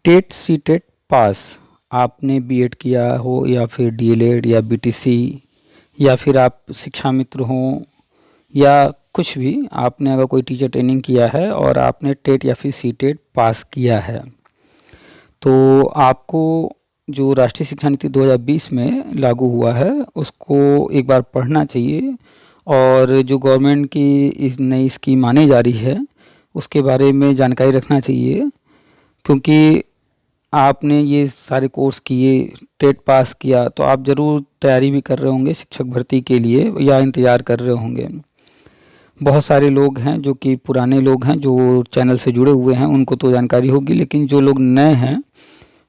TET C TET पास, आपने BEd किया हो या फिर डीएलएड या बीटीसी, या फिर आप शिक्षा मित्र हो, या कुछ भी, आपने अगर कोई टीचर ट्रेनिंग किया है और आपने टेट या फिर सी टेट पास किया है, तो आपको जो राष्ट्रीय शिक्षा नीति 2020 में लागू हुआ है उसको एक बार पढ़ना चाहिए। और जो गवर्नमेंट की इस नई स्कीम आने जा रही है उसके बारे में जानकारी रखना चाहिए, क्योंकि आपने ये सारे कोर्स किए, टेट पास किया, तो आप ज़रूर तैयारी भी कर रहे होंगे शिक्षक भर्ती के लिए या इंतज़ार कर रहे होंगे। बहुत सारे लोग हैं जो कि पुराने लोग हैं जो चैनल से जुड़े हुए हैं, उनको तो जानकारी होगी, लेकिन जो लोग नए हैं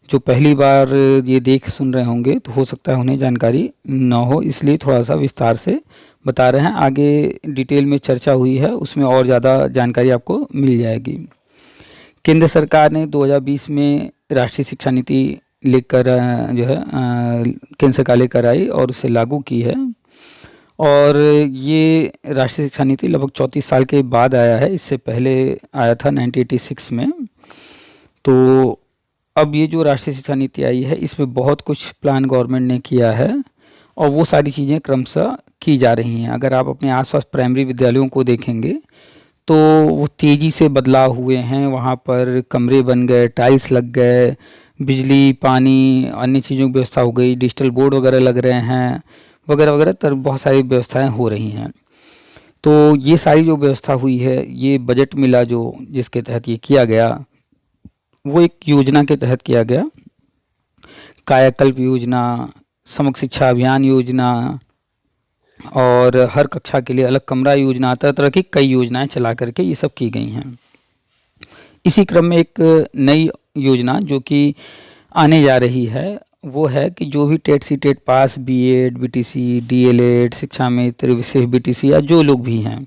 जो पहली बार ये देख सुन रहे होंगे तो हो सकता है उन्हें जानकारी ना हो, इसलिए थोड़ा सा विस्तार से बता रहे हैं। आगे डिटेल में चर्चा हुई है उसमें और ज़्यादा जानकारी आपको मिल जाएगी। केंद्र सरकार ने 2020 में राष्ट्रीय शिक्षा नीति लेकर जो है केंद्र सरकार लेकर आई और उसे लागू की है। और ये राष्ट्रीय शिक्षा नीति लगभग 34 साल के बाद आया है, इससे पहले आया था 1986 में। तो अब ये जो राष्ट्रीय शिक्षा नीति आई है इसमें बहुत कुछ प्लान गवर्नमेंट ने किया है और वो सारी चीज़ें क्रमशः की जा रही हैं। अगर आप अपने आसपास प्राइमरी विद्यालयों को देखेंगे तो वो तेज़ी से बदलाव हुए हैं, वहाँ पर कमरे बन गए, टाइल्स लग गए, बिजली पानी अन्य चीज़ों की व्यवस्था हो गई, डिजिटल बोर्ड वगैरह लग रहे हैं, वगैरह वगैरह तर बहुत सारी व्यवस्थाएं हो रही हैं। तो ये सारी जो व्यवस्था हुई है, ये बजट मिला जो जिसके तहत ये किया गया, वो एक योजना के तहत किया गया। कायाकल्प योजना, समग्र शिक्षा अभियान योजना और हर कक्षा के लिए अलग कमरा योजना, तरह तरह की कई योजनाएं चला करके ये सब की गई हैं। इसी क्रम में एक नई योजना जो कि आने जा रही है वो है कि जो भी TET C TET pass, BEd, BTC, DElEd, शिक्षा मित्र, विशेष बीटीसी या जो लोग भी हैं,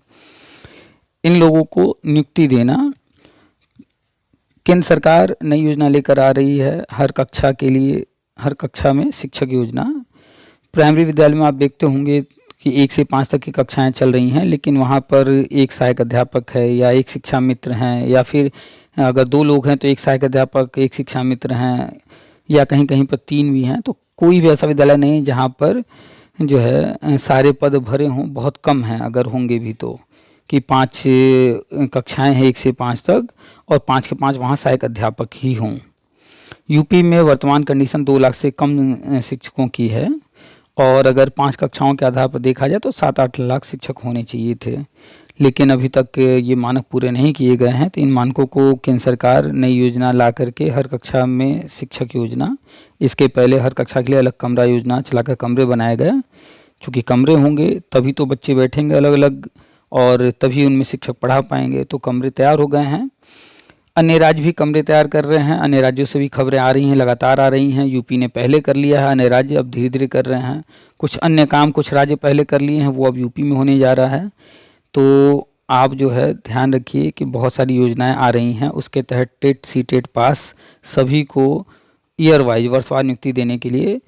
इन लोगों को नियुक्ति देना। केंद्र सरकार नई योजना लेकर आ रही है हर कक्षा के लिए, हर कक्षा में शिक्षक योजना। प्राइमरी विद्यालय में आप देखते होंगे कि 1 से 5 तक की कक्षाएं चल रही हैं, लेकिन वहाँ पर एक सहायक अध्यापक है या एक शिक्षा मित्र हैं, या फिर अगर 2 लोग हैं तो एक सहायक अध्यापक, एक शिक्षा मित्र हैं, या कहीं कहीं पर 3 भी हैं। तो कोई भी ऐसा विद्यालय नहीं जहाँ पर जो है सारे पद भरे हों, बहुत कम हैं अगर होंगे भी तो, कि 5 कक्षाएं हैं 1 से 5 तक और 5 के 5 वहाँ सहायक अध्यापक ही हों। यूपी में वर्तमान कंडीशन 2 लाख से कम शिक्षकों की है, और अगर 5 कक्षाओं के आधार पर देखा जाए तो 7-8 लाख शिक्षक होने चाहिए थे, लेकिन अभी तक ये मानक पूरे नहीं किए गए हैं। तो इन मानकों को केंद्र सरकार नई योजना ला करके हर कक्षा में शिक्षक योजना, इसके पहले हर कक्षा के लिए अलग कमरा योजना चलाकर कमरे बनाए गए। चूँकि कमरे होंगे तभी तो बच्चे बैठेंगे अलग अलग और तभी उनमें शिक्षक पढ़ा पाएंगे, तो कमरे तैयार हो गए हैं। अन्य राज्य भी कमरे तैयार कर रहे हैं, अन्य राज्यों से भी खबरें आ रही हैं, लगातार आ रही हैं। यूपी ने पहले कर लिया है, अन्य राज्य अब धीरे धीरे कर रहे हैं। कुछ अन्य काम कुछ राज्य पहले कर लिए हैं, वो अब यूपी में होने जा रहा है। तो आप जो है ध्यान रखिए कि बहुत सारी योजनाएं आ रही हैं, उसके तहत टेट सी टेट पास सभी को ईयर वाइज वर्षवार नियुक्ति देने के लिए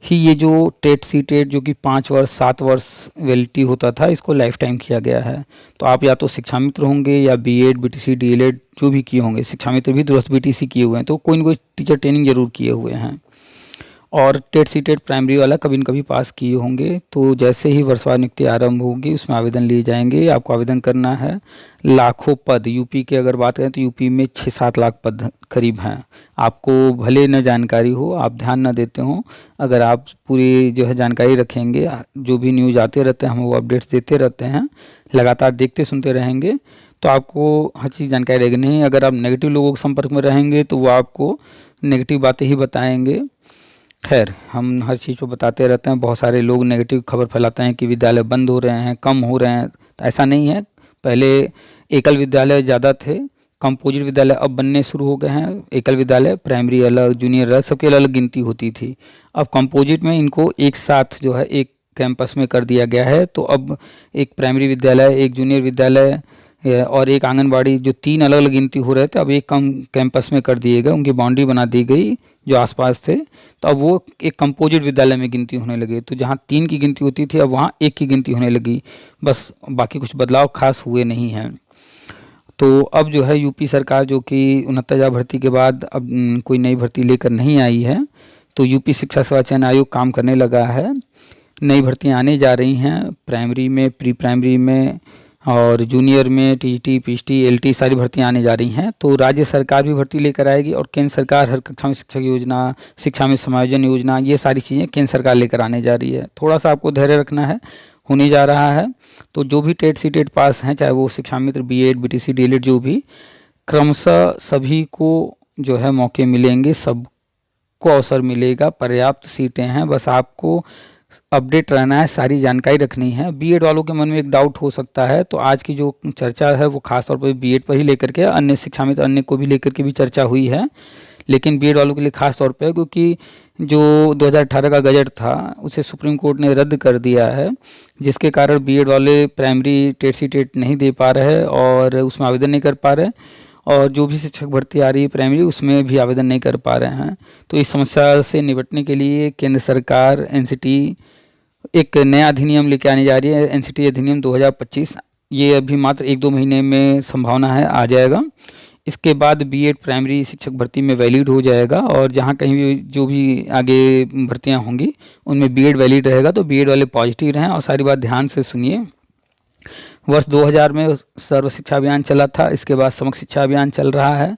ही ये जो टेट सी टेट जो कि 5 वर्ष 7 वर्ष वैलिडिटी होता था, इसको लाइफ टाइम किया गया है। तो आप या तो शिक्षा मित्र होंगे या बीएड, बीटीसी, डीएलएड जो भी किए होंगे, शिक्षा मित्र भी दूरस्थ बीटीसी किए हुए हैं, तो कोई ना कोई टीचर ट्रेनिंग जरूर किए हुए हैं। और टेट सी टेट प्राइमरी वाला कभी न कभी पास किए होंगे। तो जैसे ही वर्षवार नियुक्ति आरंभ होगी उसमें आवेदन लिए जाएंगे। आपको आवेदन करना है। लाखों पद, यूपी की अगर बात करें तो यूपी में 6-7 लाख पद करीब हैं। आपको भले न जानकारी हो, आप ध्यान न देते हो, अगर आप पूरी जो है जानकारी रखेंगे, जो भी न्यूज़ आते रहते हैं हम वो अपडेट्स देते रहते हैं, लगातार देखते सुनते रहेंगे, तो आपको हर चीज़ जानकारी रहेगी। नहीं अगर आप नेगेटिव लोगों के संपर्क में रहेंगे तो वो आपको नेगेटिव बातें ही बताएंगे। खैर, हम हर चीज़ को बताते रहते हैं। बहुत सारे लोग नेगेटिव खबर फैलाते हैं कि विद्यालय बंद हो रहे हैं, कम हो रहे हैं, तो ऐसा नहीं है। पहले एकल विद्यालय ज़्यादा थे, कंपोजिट विद्यालय अब बनने शुरू हो गए हैं। एकल विद्यालय प्राइमरी अलग, जूनियर अलग, सबकी अलग अलग गिनती होती थी। अब कंपोजिट में इनको एक साथ जो है एक कैंपस में कर दिया गया है। तो अब एक प्राइमरी विद्यालय, एक जूनियर विद्यालय और एक आंगनबाड़ी, जो 3 अलग अलग गिनती हो रहे थे, अब एक कम कैंपस में कर दिए गए। उनकी बाउंड्री बना दी गई जो आसपास थे, तो अब वो एक कंपोजिट विद्यालय में गिनती होने लगे। तो जहाँ 3 की गिनती होती थी अब वहाँ 1 की गिनती होने लगी, बस। बाकी कुछ बदलाव खास हुए नहीं हैं। तो अब जो है यूपी सरकार जो कि 69,000 भर्ती के बाद अब कोई नई भर्ती लेकर नहीं आई है, तो यूपी शिक्षा सेवा चयन आयोग काम करने लगा है। नई भर्तियां आने जा रही हैं, प्राइमरी में, प्री प्राइमरी में और जूनियर में टीजीटी, पीएचटी, एलटी सारी भर्तियां आने जा रही हैं। तो राज्य सरकार भी भर्ती लेकर आएगी और केंद्र सरकार हर कक्षा में शिक्षक योजना, शिक्षा में समायोजन योजना, ये सारी चीज़ें केंद्र सरकार लेकर आने जा रही है। थोड़ा सा आपको धैर्य रखना है, होने जा रहा है। तो जो भी टेट सीटेट पास हैं, चाहे वो शिक्षा मित्र, बीएड, बीटीसी, डीएलएड, जो भी, क्रमशः सभी को जो है मौके मिलेंगे, सबको अवसर मिलेगा, पर्याप्त सीटें हैं, बस आपको अपडेट रहना है, सारी जानकारी रखनी है। बीएड वालों के मन में एक डाउट हो सकता है, तो आज की जो चर्चा है वो खास तौर पर बीएड पर ही लेकर के, अन्य शिक्षा में तो अन्य को भी लेकर के भी चर्चा हुई है, लेकिन बीएड वालों के लिए खास तौर पे, क्योंकि जो 2018 का गजट था उसे सुप्रीम कोर्ट ने रद्द कर दिया है, जिसके कारण बीएड वाले प्राइमरी टेट सी टेट नहीं दे पा रहे और उसमें आवेदन नहीं कर पा रहे, और जो भी शिक्षक भर्ती आ रही है प्राइमरी उसमें भी आवेदन नहीं कर पा रहे हैं। तो इस समस्या से निपटने के लिए केंद्र सरकार एनसीटी एक नया अधिनियम लेके आने जा रही है, एनसीटी अधिनियम 2025। ये अभी मात्र 1-2 महीने में संभावना है आ जाएगा। इसके बाद बीएड प्राइमरी शिक्षक भर्ती में वैलिड हो जाएगा और जहाँ कहीं भी जो भी आगे भर्तियाँ होंगी उनमें बीएड वैलिड रहेगा। तो बीएड वाले पॉजिटिव रहें और सारी बात ध्यान से सुनिए। वर्ष 2000 में सर्व शिक्षा अभियान चला था, इसके बाद समग्र शिक्षा अभियान चल रहा है।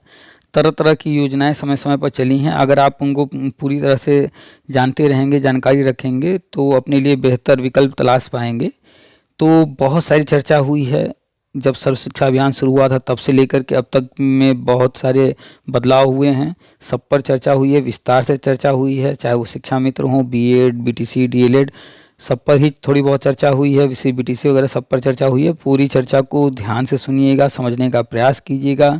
तरह तरह की योजनाएं समय समय पर चली हैं। अगर आप उनको पूरी तरह से जानते रहेंगे, जानकारी रखेंगे, तो अपने लिए बेहतर विकल्प तलाश पाएंगे। तो बहुत सारी चर्चा हुई है, जब सर्व शिक्षा अभियान शुरू हुआ था तब से लेकर के अब तक में बहुत सारे बदलाव हुए हैं, सब पर चर्चा हुई है, विस्तार से चर्चा हुई है, चाहे वो शिक्षा मित्र हों, बीएड, बीटीसी, डीएलएड, सब पर ही थोड़ी बहुत चर्चा हुई है, विषय बीटीसी वगैरह सब पर चर्चा हुई है। पूरी चर्चा को ध्यान से सुनिएगा, समझने का प्रयास कीजिएगा।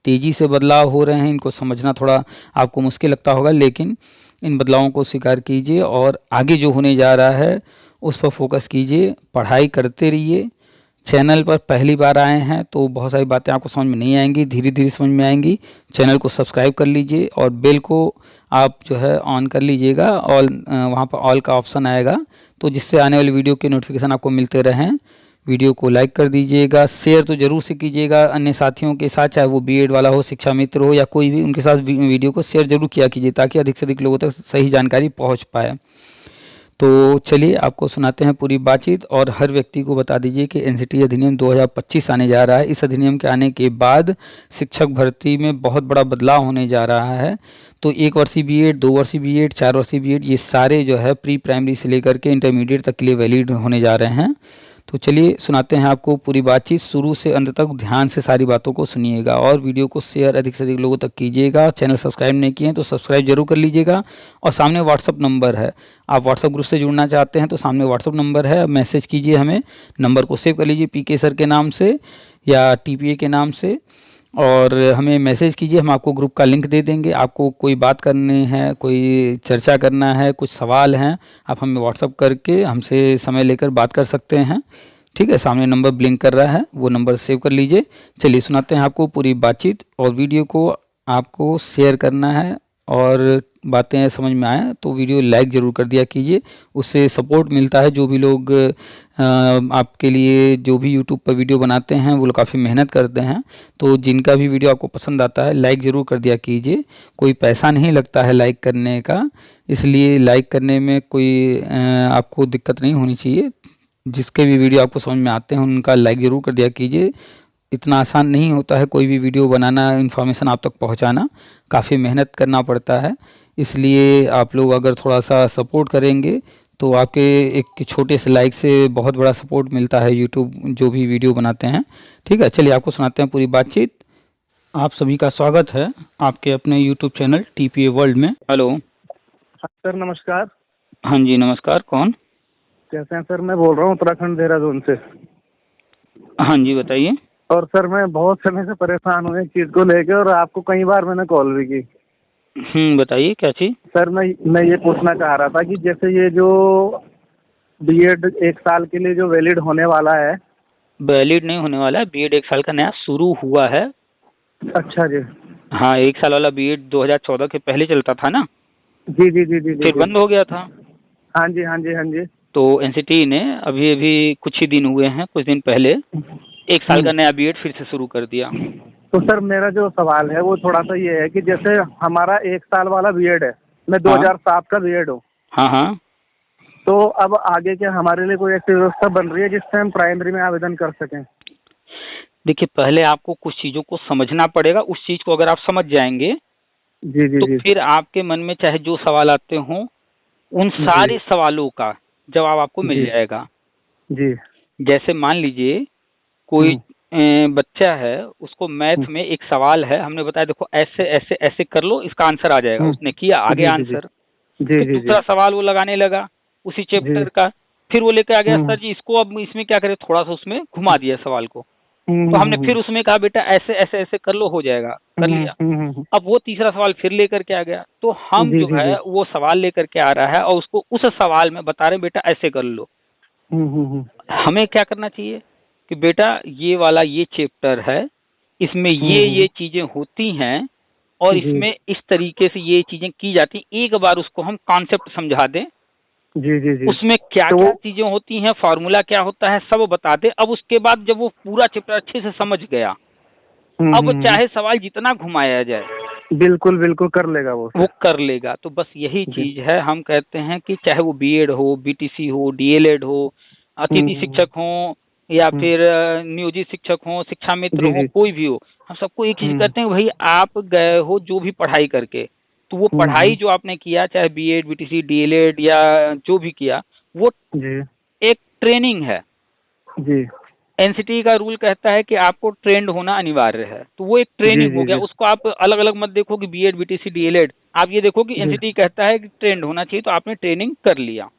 तेज़ी से बदलाव हो रहे हैं, इनको समझना थोड़ा आपको मुश्किल लगता होगा, लेकिन इन बदलावों को स्वीकार कीजिए और आगे जो होने जा रहा है उस पर फोकस कीजिए, पढ़ाई करते रहिए। चैनल पर पहली बार आए हैं तो बहुत सारी बातें आपको समझ में नहीं आएंगी, धीरे धीरे समझ में आएंगी। चैनल को सब्सक्राइब कर लीजिए और बेल को आप जो है ऑन कर लीजिएगा, और वहाँ पर ऑल का ऑप्शन आएगा, तो जिससे आने वाली वीडियो के नोटिफिकेशन आपको मिलते रहें। वीडियो को लाइक कर दीजिएगा, शेयर तो ज़रूर से कीजिएगा अन्य साथियों के साथ, चाहे वो बीएड वाला हो, शिक्षा मित्र हो या कोई भी, उनके साथ वीडियो को शेयर जरूर किया कीजिए ताकि अधिक से अधिक लोगों तक सही जानकारी पहुँच पाए। तो चलिए आपको सुनाते हैं पूरी बातचीत, और हर व्यक्ति को बता दीजिए कि एनसीटी अधिनियम 2025 आने जा रहा है। इस अधिनियम के आने के बाद शिक्षक भर्ती में बहुत बड़ा बदलाव होने जा रहा है। तो 1 वर्षीय बीएड, 2 वर्षीय बीएड, 4 वर्षीय बीएड, ये सारे जो है प्री प्राइमरी से लेकर के इंटरमीडिएट तक के लिए वैलिड होने जा रहे हैं। तो चलिए सुनाते हैं आपको पूरी बातचीत, शुरू से अंत तक ध्यान से सारी बातों को सुनिएगा और वीडियो को शेयर अधिक से अधिक लोगों तक कीजिएगा। चैनल सब्सक्राइब नहीं किए हैं तो सब्सक्राइब जरूर कर लीजिएगा। और सामने व्हाट्सअप नंबर है, आप व्हाट्सअप ग्रुप से जुड़ना चाहते हैं तो सामने व्हाट्सअप नंबर है, मैसेज कीजिए हमें, नंबर को सेव कर लीजिए पीके सर के नाम से या टीपीए के नाम से, और हमें मैसेज कीजिए, हम आपको ग्रुप का लिंक दे देंगे। आपको कोई बात करनी है, कोई चर्चा करना है, कुछ सवाल हैं, आप हमें व्हाट्सअप करके हमसे समय लेकर बात कर सकते हैं। ठीक है, सामने नंबर ब्लिंक कर रहा है, वो नंबर सेव कर लीजिए। चलिए सुनाते हैं आपको पूरी बातचीत, और वीडियो को आपको शेयर करना है, और बातें समझ में आए तो वीडियो लाइक ज़रूर कर दिया कीजिए, उससे सपोर्ट मिलता है। जो भी लोग आपके लिए जो भी यूट्यूब पर वीडियो बनाते हैं वो लोग काफ़ी मेहनत करते हैं, तो जिनका भी वीडियो आपको पसंद आता है लाइक ज़रूर कर दिया कीजिए। कोई पैसा नहीं लगता है लाइक करने का, इसलिए लाइक करने में कोई आपको दिक्कत नहीं होनी चाहिए। जिसके भी वीडियो आपको समझ में आते हैं उनका लाइक ज़रूर कर दिया कीजिए। इतना आसान नहीं होता है कोई भी वीडियो बनाना, इन्फॉर्मेशन आप तक पहुंचाना, काफ़ी मेहनत करना पड़ता है। इसलिए आप लोग अगर थोड़ा सा सपोर्ट करेंगे तो आपके एक छोटे से लाइक से बहुत बड़ा सपोर्ट मिलता है यूट्यूब जो भी वीडियो बनाते हैं। ठीक है, चलिए आपको सुनाते हैं पूरी बातचीत। आप सभी का स्वागत है आपके अपने यूट्यूब चैनल टीपीए वर्ल्ड में। हेलो सर, नमस्कार। हाँ जी नमस्कार, कौन? कैसे हैं सर? मैं बोल रहा हूँ उत्तराखंड देहरादून से। हाँ जी बताइए। और सर मैं बहुत समय से परेशान हूँ एक चीज़ को लेकर, और आपको कई बार मैंने कॉल भी की। बताइए क्या चीज़? सर मैं ये पूछना चाह रहा था कि जैसे ये जो बीएड 1 साल के लिए जो वैलिड होने वाला है। वैलिड नहीं होने वाला है, बीएड 1 साल का नया शुरू हुआ है। अच्छा जी। हाँ, 1 साल वाला बीएड 2014 के पहले चलता था ना, जी जी जी जी फिर जी। बंद हो गया था। हाँ जी हाँ जी हाँ जी। तो एनसीटी ने अभी अभी कुछ ही दिन हुए हैं, कुछ दिन पहले 1 साल का नया बीएड फिर से शुरू कर दिया। तो सर मेरा जो सवाल है वो थोड़ा सा ये है कि जैसे हमारा 1 साल वाला बीएड है, मैं हाँ 2007 का बीएड हूँ, हाँ हाँ। तो अब आगे क्या हमारे लिए कोई ऐसी व्यवस्था बन रही है जिससे हम प्राइमरी में आवेदन कर सकें? देखिए, पहले आपको कुछ चीज़ों को समझना पड़ेगा। उस चीज़ को अगर आप समझ जाएंगे जी जी तो जी फिर आपके मन में चाहे जो सवाल आते हों, उन सारे सवालों का जवाब आपको मिल जी जाएगा। जी जैसे मान लीजिए कोई बच्चा है, उसको मैथ में एक सवाल है, हमने बताया देखो ऐसे ऐसे ऐसे कर लो, इसका आंसर आ जाएगा। उसने किया, आ गया जी जी जी आंसर। जी फिर जी जी दूसरा सवाल वो लगाने लगा उसी जी चैप्टर का। फिर वो लेकर आ गया, सर जी इसको अब इसमें क्या करें, थोड़ा सा उसमें घुमा दिया सवाल को। तो हमने फिर उसमें कहा बेटा ऐसे ऐसे ऐसे कर लो, हो जाएगा, कर लिया। अब वो तीसरा सवाल फिर लेकर के आ गया। तो हम जी जो जी जी है वो सवाल लेकर के आ रहा है और उसको उस सवाल में बता रहे हैं बेटा ऐसे कर लो। हमें क्या करना चाहिए कि बेटा ये वाला ये चैप्टर है, इसमें ये चीजें होती हैं और जी इसमें इस तरीके से ये चीजें की जाती हैं। एक बार उसको हम कॉन्सेप्ट समझा दें, जी जी जी उसमें क्या तो क्या चीजें होती हैं, फॉर्मूला क्या होता है, सब बता दें। अब उसके बाद जब वो पूरा चैप्टर अच्छे से समझ गया, अब चाहे सवाल जितना घुमाया जाए बिल्कुल बिल्कुल कर लेगा वो वो कर लेगा। तो बस यही जी चीज है, हम कहते हैं कि चाहे वो बीएड हो, बीटीसी हो, डीएलएड हो, अतिथि शिक्षक हो या फिर नियोजित शिक्षक हो, शिक्षा मित्र जी हो, जी कोई भी हो, हम सबको एक चीज कहते हैं भाई आप गए हो जो भी पढ़ाई करके, तो वो पढ़ाई जो आपने किया, चाहे बीएड, बीटीसी, डीएलएड या जो भी किया, वो जी एक ट्रेनिंग है। जी एनसीटी का रूल कहता है कि आपको ट्रेंड होना अनिवार्य है, तो वो एक जी ट्रेनिंग हो जी गया। जी उसको आप अलग अलग मत देखो कि बीएड, बीटीसी, डीएलएड, आप ये देखो कि जी एनसीटी कहता है कि ट्रेंड होना चाहिए, तो आपने ट्रेनिंग कर लिया।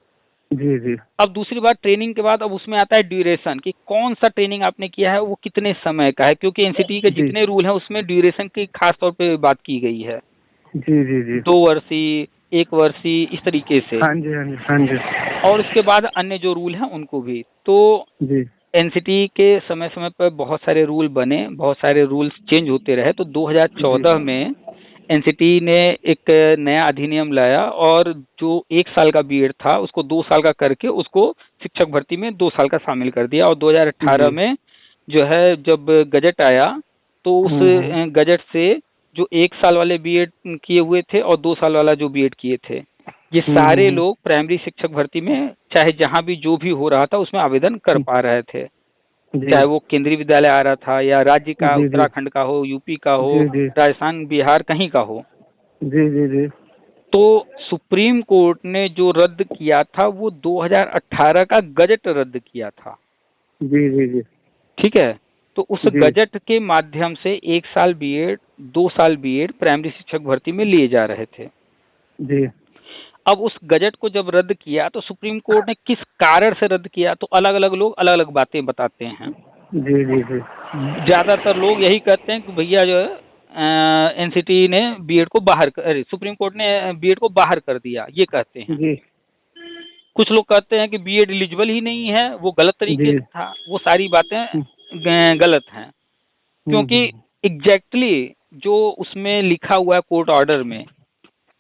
जी जी अब दूसरी बात, ट्रेनिंग के बाद अब उसमें आता है ड्यूरेशन, कि कौन सा ट्रेनिंग आपने किया है, वो कितने समय का है, क्योंकि एनसीटी के जी जितने रूल हैं उसमें ड्यूरेशन की खास तौर पे बात की गई है। जी जी जी 2 वर्षीय, 1 वर्षीय, इस तरीके से। हाँ जी हाँ जी हाँ जी और उसके बाद अन्य जो रूल हैं उनको भी। तो जी एनसीटी के समय समय पर बहुत सारे रूल बने, बहुत सारे रूल्स चेंज होते रहे। तो 2014 में एनसीटी ने एक नया अधिनियम लाया और जो 1 साल का बीएड था उसको 2 साल का करके उसको शिक्षक भर्ती में 2 साल का शामिल कर दिया। और 2018 जी में जो है जब गजट आया तो उस गजट से जो 1 साल वाले बीएड किए हुए थे और 2 साल वाला जो बीएड किए थे, ये सारे लोग प्राइमरी शिक्षक भर्ती में चाहे जहां भी जो भी हो रहा था उसमें आवेदन कर पा रहे थे। जी चाहे वो केंद्रीय विद्यालय आ रहा था या राज्य का, जी जी उत्तराखंड का हो, यूपी का हो, जी जी राजस्थान, बिहार, कहीं का हो। जी जी जी तो सुप्रीम कोर्ट ने जो रद्द किया था वो 2018 का गजट रद्द किया था। जी जी जी ठीक है, तो उस जी गजट के माध्यम से 1 साल बीएड, 2 साल बीएड प्राइमरी शिक्षक भर्ती में लिए जा रहे थे। जी अब उस गजट को जब रद्द किया तो सुप्रीम कोर्ट ने किस कारण से रद्द किया, तो अलग अलग लोग अलग अलग बातें बताते हैं। जी जी जी ज्यादातर लोग यही कहते हैं कि भैया जो है एनसीटी ने बीएड को बाहर अरे सुप्रीम कोर्ट ने बीएड को बाहर कर दिया, ये कहते हैं। जी कुछ लोग कहते हैं कि बीएड एलिजिबल ही नहीं है, वो गलत तरीके जी से था। वो सारी बातें गलत हैं, क्योंकि एग्जैक्टली जो उसमें लिखा हुआ है कोर्ट ऑर्डर में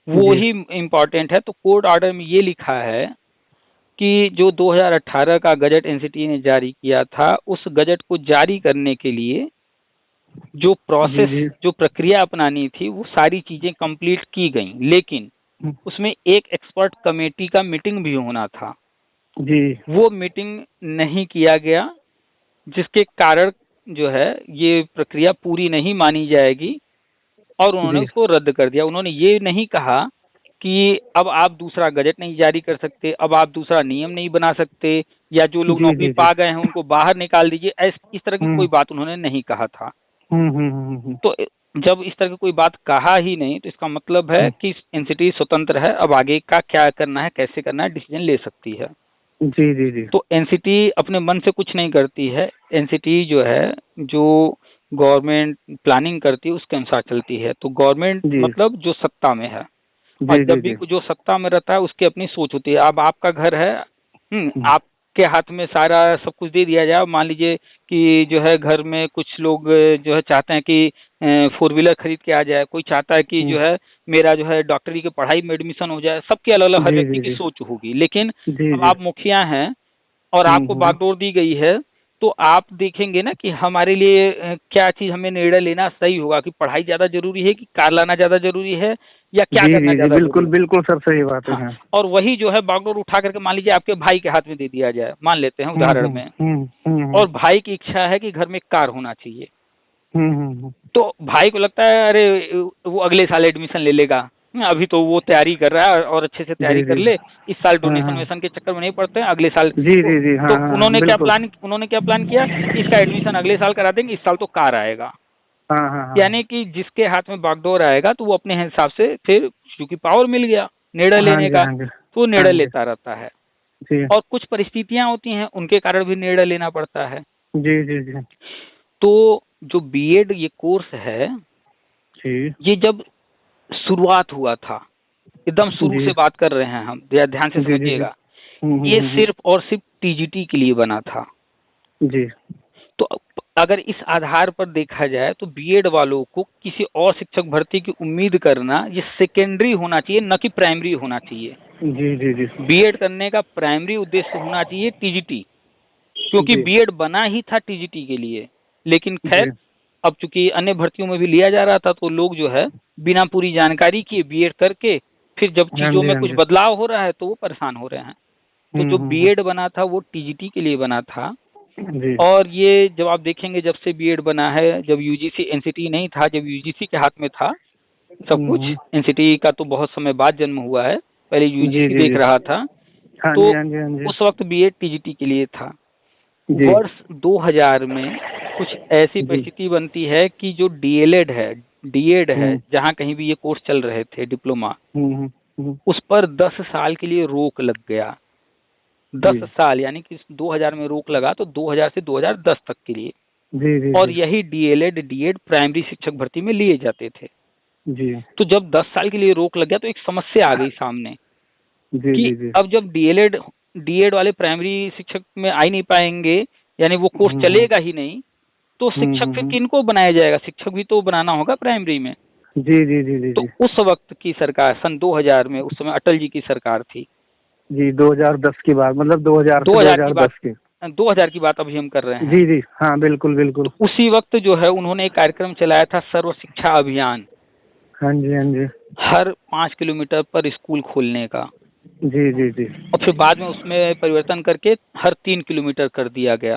वो जी ही इम्पोर्टेंट है। तो कोर्ट ऑर्डर में ये लिखा है कि जो 2018 का गजट एनसीटी ने जारी किया था, उस गजट को जारी करने के लिए जो प्रोसेस, जी जो प्रक्रिया अपनानी थी, वो सारी चीजें कंप्लीट की गई, लेकिन उसमें एक एक्सपर्ट कमेटी का मीटिंग भी होना था। जी वो मीटिंग नहीं किया गया, जिसके कारण जो है ये प्रक्रिया पूरी नहीं मानी जाएगी और उन्होंने जी उसको रद्द कर दिया। उन्होंने ये नहीं कहा कि अब आप दूसरा गजट नहीं जारी कर सकते, अब आप दूसरा नियम नहीं बना सकते, या जो लोग जी नौकरी जी जी पा गए हैं उनको बाहर निकाल दीजिए, इस तरह की कोई बात उन्होंने नहीं कहा था। तो जब इस तरह की कोई बात कहा ही नहीं, तो इसका मतलब है कि एनसीटी स्वतंत्र है, अब आगे का क्या करना है, कैसे करना है, डिसीजन ले सकती है। जी जी जी तो एनसीटी अपने मन से कुछ नहीं करती है। एनसीटी जो है, जो गवर्नमेंट प्लानिंग करती है उसके अनुसार चलती है। तो गवर्नमेंट जी मतलब जो सत्ता में है, जी और जी जब भी जी जो सत्ता में रहता है उसकी अपनी सोच होती है। अब आपका घर है, आपके हाथ में सारा सब कुछ दे दिया जाए। मान लीजिए कि जो है घर में कुछ लोग जो है चाहते हैं कि 4 व्हीलर खरीद के आ जाए, कोई चाहता है कि जो है मेरा जो है डॉक्टरी की पढ़ाई में एडमिशन हो जाए। सबकी अलग अलग हर जी व्यक्ति जी की जी सोच होगी, लेकिन जी अब जी आप मुखिया हैं और आपको बागडोर दी गई है तो आप देखेंगे ना कि हमारे लिए क्या चीज हमें निर्णय लेना सही होगा कि पढ़ाई ज्यादा जरूरी है कि कार लाना ज्यादा जरूरी है या क्या जी करना जी जी, ज्यादा बिल्कुल जरूरी बिल्कुल सर, सही बात है। है। हाँ, हाँ। और वही जो है बागडोर उठा करके मान लीजिए आपके भाई के हाथ में दे दिया जाए, मान लेते हैं उदाहरण में, और भाई की इच्छा है कि घर में कार होना चाहिए, तो भाई को लगता है अरे वो अगले साल एडमिशन ले लेगा, अभी तो वो तैयारी कर रहा है और अच्छे से तैयारी जी कर जी। ले, इस साल हाँ डोनेशन हाँ। वेशन के चक्कर में नहीं पड़ते हैं, अगले साल जी जी जी। हाँ तो हाँ बिल्कुल। उन्होंने क्या प्लान किया, इसका एडमिशन अगले साल करा देंगे, इस साल तो कार आएगा। हाँ हाँ हाँ। यानी कि जिसके हाथ में बागडोर आएगा तो वो अपने हिसाब से फिर, क्योंकि पावर मिल गया निर्णय हाँ लेने जी का, हाँ जी। तो वो हाँ निर्णय जी लेता रहता है। जी और कुछ परिस्थितियां होती हैं उनके कारण भी निर्णय लेना पड़ता है। जी जी जी तो जो बीएड ये कोर्स है, जी ये जब शुरुआत हुआ था, एकदम शुरू जी से बात कर रहे हैं हम, ध्यान से जी जी जी। समझिएगा, ये सिर्फ और सिर्फ टीजीटी के लिए बना था। जी तो अगर इस आधार पर देखा जाए तो बीएड वालों को किसी और शिक्षक भर्ती की उम्मीद करना ये सेकेंडरी होना चाहिए, न कि प्राइमरी होना चाहिए। जी जी जी बीएड करने का प्राइमरी उद्देश्य होना चाहिए टीजीटी, क्योंकि जी बीएड बना ही था टीजीटी के लिए। लेकिन जी। खैर, अब चूंकि अन्य भर्तियों में भी लिया जा रहा था तो लोग जो है बिना पूरी जानकारी किए बीएड करके फिर जब हाँ चीजों जी में हाँ कुछ जी। बदलाव हो रहा है तो वो परेशान हो रहे हैं। तो जो बीएड बना था वो टीजीटी के लिए बना था। जी और ये जब आप देखेंगे जब से बीएड बना है, जब यूजीसी एनसीटी नहीं था, जब यूजीसी के हाथ में था सब कुछ, एनसीटी का तो बहुत समय बाद जन्म हुआ है, पहले जी यूजीसी जी देख जी। रहा था, हाँ तो जी हाँ जी हाँ जी। उस वक्त बीएड टीजीटी के लिए था। जी वर्ष 2000 में कुछ ऐसी जी। परिस्थिति बनती है कि जो डीएलएड है, डीएड है, हम्म जहाँ कहीं भी ये कोर्स चल रहे थे डिप्लोमा, हम्म हम्म, उस पर 10 साल के लिए रोक लग गया। जी 10 साल यानी कि 2000 में रोक लगा तो 2000 से 2010 तक के लिए। जी जी और जी यही डीएलएड डीएड प्राइमरी शिक्षक भर्ती में लिए जाते थे। जी तो जब 10 साल के लिए रोक लग गया तो एक समस्या आ गई सामने जी कि जी जी। अब जब डीएलएड डीएड वाले प्राइमरी शिक्षक में आ ही नहीं पाएंगे, यानी वो कोर्स चलेगा ही नहीं, तो शिक्षक फिर किनको बनाया जाएगा, शिक्षक भी तो बनाना होगा प्राइमरी में। जी जी जी जी तो जी उस वक्त की सरकार सन 2000 में, उस समय अटल जी की सरकार थी। जी। 2010 की बात, मतलब 2000 से 2000 की बात, 2010 के। 2000 की बात अभी हम कर रहे हैं। जी जी हाँ, बिल्कुल तो बिल्कुल। उसी वक्त जो है उन्होंने एक कार्यक्रम चलाया था, सर्व शिक्षा अभियान, हाँ जी हाँ जी। हर 5 किलोमीटर पर स्कूल खोलने का। जी जी जी और फिर बाद में उसमें परिवर्तन करके हर 3 किलोमीटर कर दिया गया।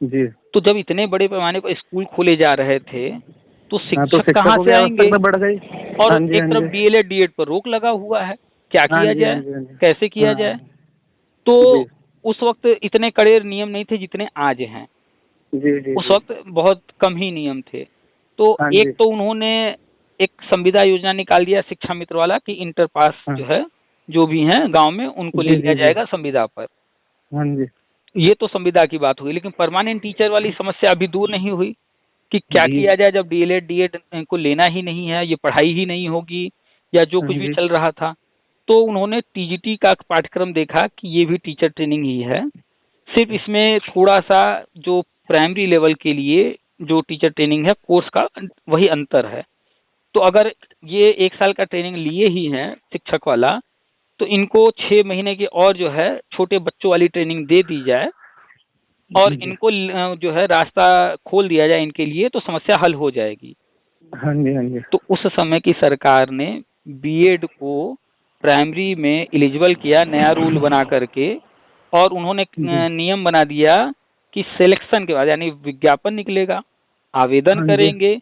जी। तो जब इतने बड़े पैमाने पर स्कूल खोले जा रहे थे तो हाँ, तो शिक्षक कहाँ शिक्षकों की से आएंगे। आवश्यकता बढ़ गई। और हाँ जी एक हाँ तरफ जी। डीएलएड डीएड पर रोक लगा हुआ है, क्या हाँ किया जी हाँ जाए, जी हाँ जी। कैसे किया हाँ जाए। हाँ। तो जी उस वक्त इतने कड़े नियम नहीं थे जितने आज हैं, जी जी उस जी। वक्त बहुत कम ही नियम थे। तो हाँ एक जी तो उन्होंने एक संविदा योजना निकाल दिया शिक्षा मित्र वाला कि इंटर पास हाँ जो है जो भी हैं गांव में उनको ले जी लिया जी जी। जाएगा संविदा पर। हाँ जी ये तो संविदा की बात हुई, लेकिन परमानेंट टीचर वाली समस्या अभी दूर नहीं हुई कि क्या जी। किया जाए जब डीएलएड डीएड को लेना ही नहीं है, ये पढ़ाई ही नहीं होगी या जो हाँ कुछ भी जी चल रहा था। तो उन्होंने टीजीटी का पाठ्यक्रम देखा कि ये भी टीचर ट्रेनिंग ही है, सिर्फ इसमें थोड़ा सा जो प्राइमरी लेवल के लिए जो टीचर ट्रेनिंग है कोर्स का वही अंतर है। तो अगर ये 1 साल का ट्रेनिंग लिए ही हैं शिक्षक वाला, तो इनको 6 महीने की और जो है छोटे बच्चों वाली ट्रेनिंग दे दी जाए और जी। इनको जो है रास्ता खोल दिया जाए इनके लिए, तो समस्या हल हो जाएगी। हाँ जी हाँ जी। तो उस समय की सरकार ने बीएड को प्राइमरी में एलिजिबल किया नया रूल बना करके, और उन्होंने जी। नियम बना दिया कि सिलेक्शन के बाद, यानी विज्ञापन निकलेगा, आवेदन हाँ जी करेंगे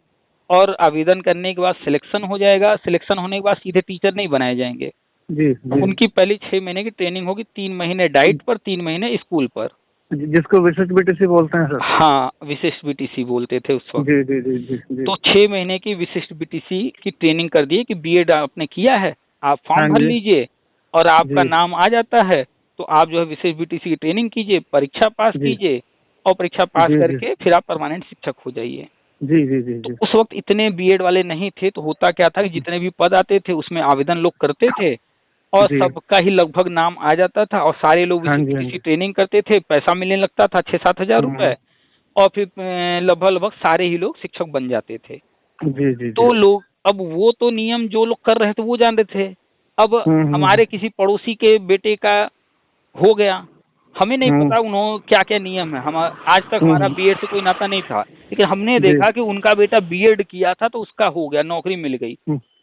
और आवेदन करने के बाद सिलेक्शन हो जाएगा, सिलेक्शन होने के बाद सीधे टीचर नहीं बनाए जाएंगे। जी जी। उनकी पहली 6 महीने की ट्रेनिंग होगी, 3 महीने डाइट पर, 3 महीने स्कूल पर। जिसको विशिष्ट बीटीसी बोलते हैं सर। हाँ, विशिष्ट बीटीसी बोलते थे उस वक्त। जी जी जी जी जी। तो 6 महीने की विशिष्ट बीटीसी की ट्रेनिंग कर दी कि बीएड आपने किया है, आप हाँ फॉर्म भर जी लीजिए और आपका जी नाम आ जाता है, तो आप जो है विशेष बीटीसी की ट्रेनिंग कीजिए, परीक्षा पास जी कीजिए और परीक्षा पास जी जी करके फिर आप परमानेंट शिक्षक हो जाइए। जी जी जी तो जी। उस वक्त इतने बीएड वाले नहीं थे, तो होता क्या था कि जितने भी पद आते थे उसमें आवेदन लोग करते थे और जी। सबका ही लगभग नाम आ जाता था और सारे लोग हाँ विशेष जी हाँ बीटीसी जी। ट्रेनिंग करते थे, पैसा मिलने लगता था 6-7 हजार रुपए, और फिर लगभग लगभग सारे ही लोग शिक्षक बन जाते थे। जी जी जी। तो लोग, अब वो तो नियम जो लोग कर रहे थे वो जानते थे, अब हमारे किसी पड़ोसी के बेटे का हो गया हमें नहीं पता उन्होंने क्या क्या नियम है। हम आज तक हमारा बीएड से कोई नाता नहीं था, लेकिन हमने देखा कि उनका बेटा बीएड किया था तो उसका हो गया, नौकरी मिल गई।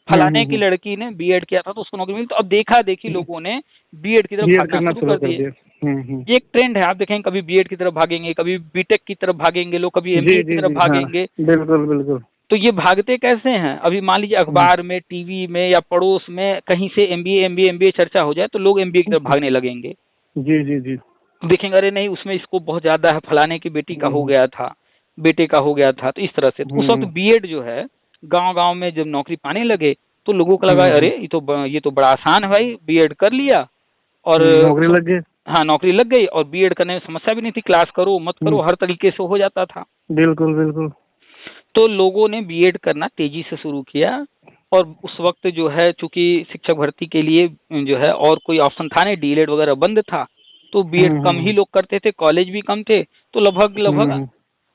फलाने की लड़की ने बीएड किया था तो उसको नौकरी मिली। तो अब देखा देखी लोगों ने बीएड की तरफ भागना शुरू कर दिए। ये एक ट्रेंड है, आप देखेंगे कभी बीएड की तरफ भागेंगे, कभी बीटेक की तरफ भागेंगे लोग, कभी एमबीए की तरफ भागेंगे। बिल्कुल बिल्कुल। तो ये भागते कैसे हैं? अभी मान लीजिए अखबार में, टीवी में या पड़ोस में कहीं से एमबीए चर्चा हो जाए तो लोग एमबीए की तरफ भागने लगेंगे। जी जी जी। देखेंगे अरे नहीं उसमें इसको बहुत ज्यादा है, फलाने की बेटी का हो गया था, बेटे का हो गया था। तो इस तरह से तो उस वक्त बीएड जो है गांव गांव में जब नौकरी पाने लगे तो लोगों को लगा अरे ये तो बड़ा आसान है भाई, बीएड कर लिया और नौकरी लग गई। हाँ नौकरी लग गई, और बीएड करने में समस्या भी नहीं थी, क्लास करो मत करो हर तरीके से हो जाता था। बिल्कुल बिल्कुल। तो लोगों ने बीएड करना तेजी से शुरू किया, और उस वक्त जो है चूंकि शिक्षक भर्ती के लिए जो है और कोई ऑप्शन था नहीं, डीएलएड वगैरह बंद था, तो बीएड कम ही लोग करते थे, कॉलेज भी कम थे, तो लगभग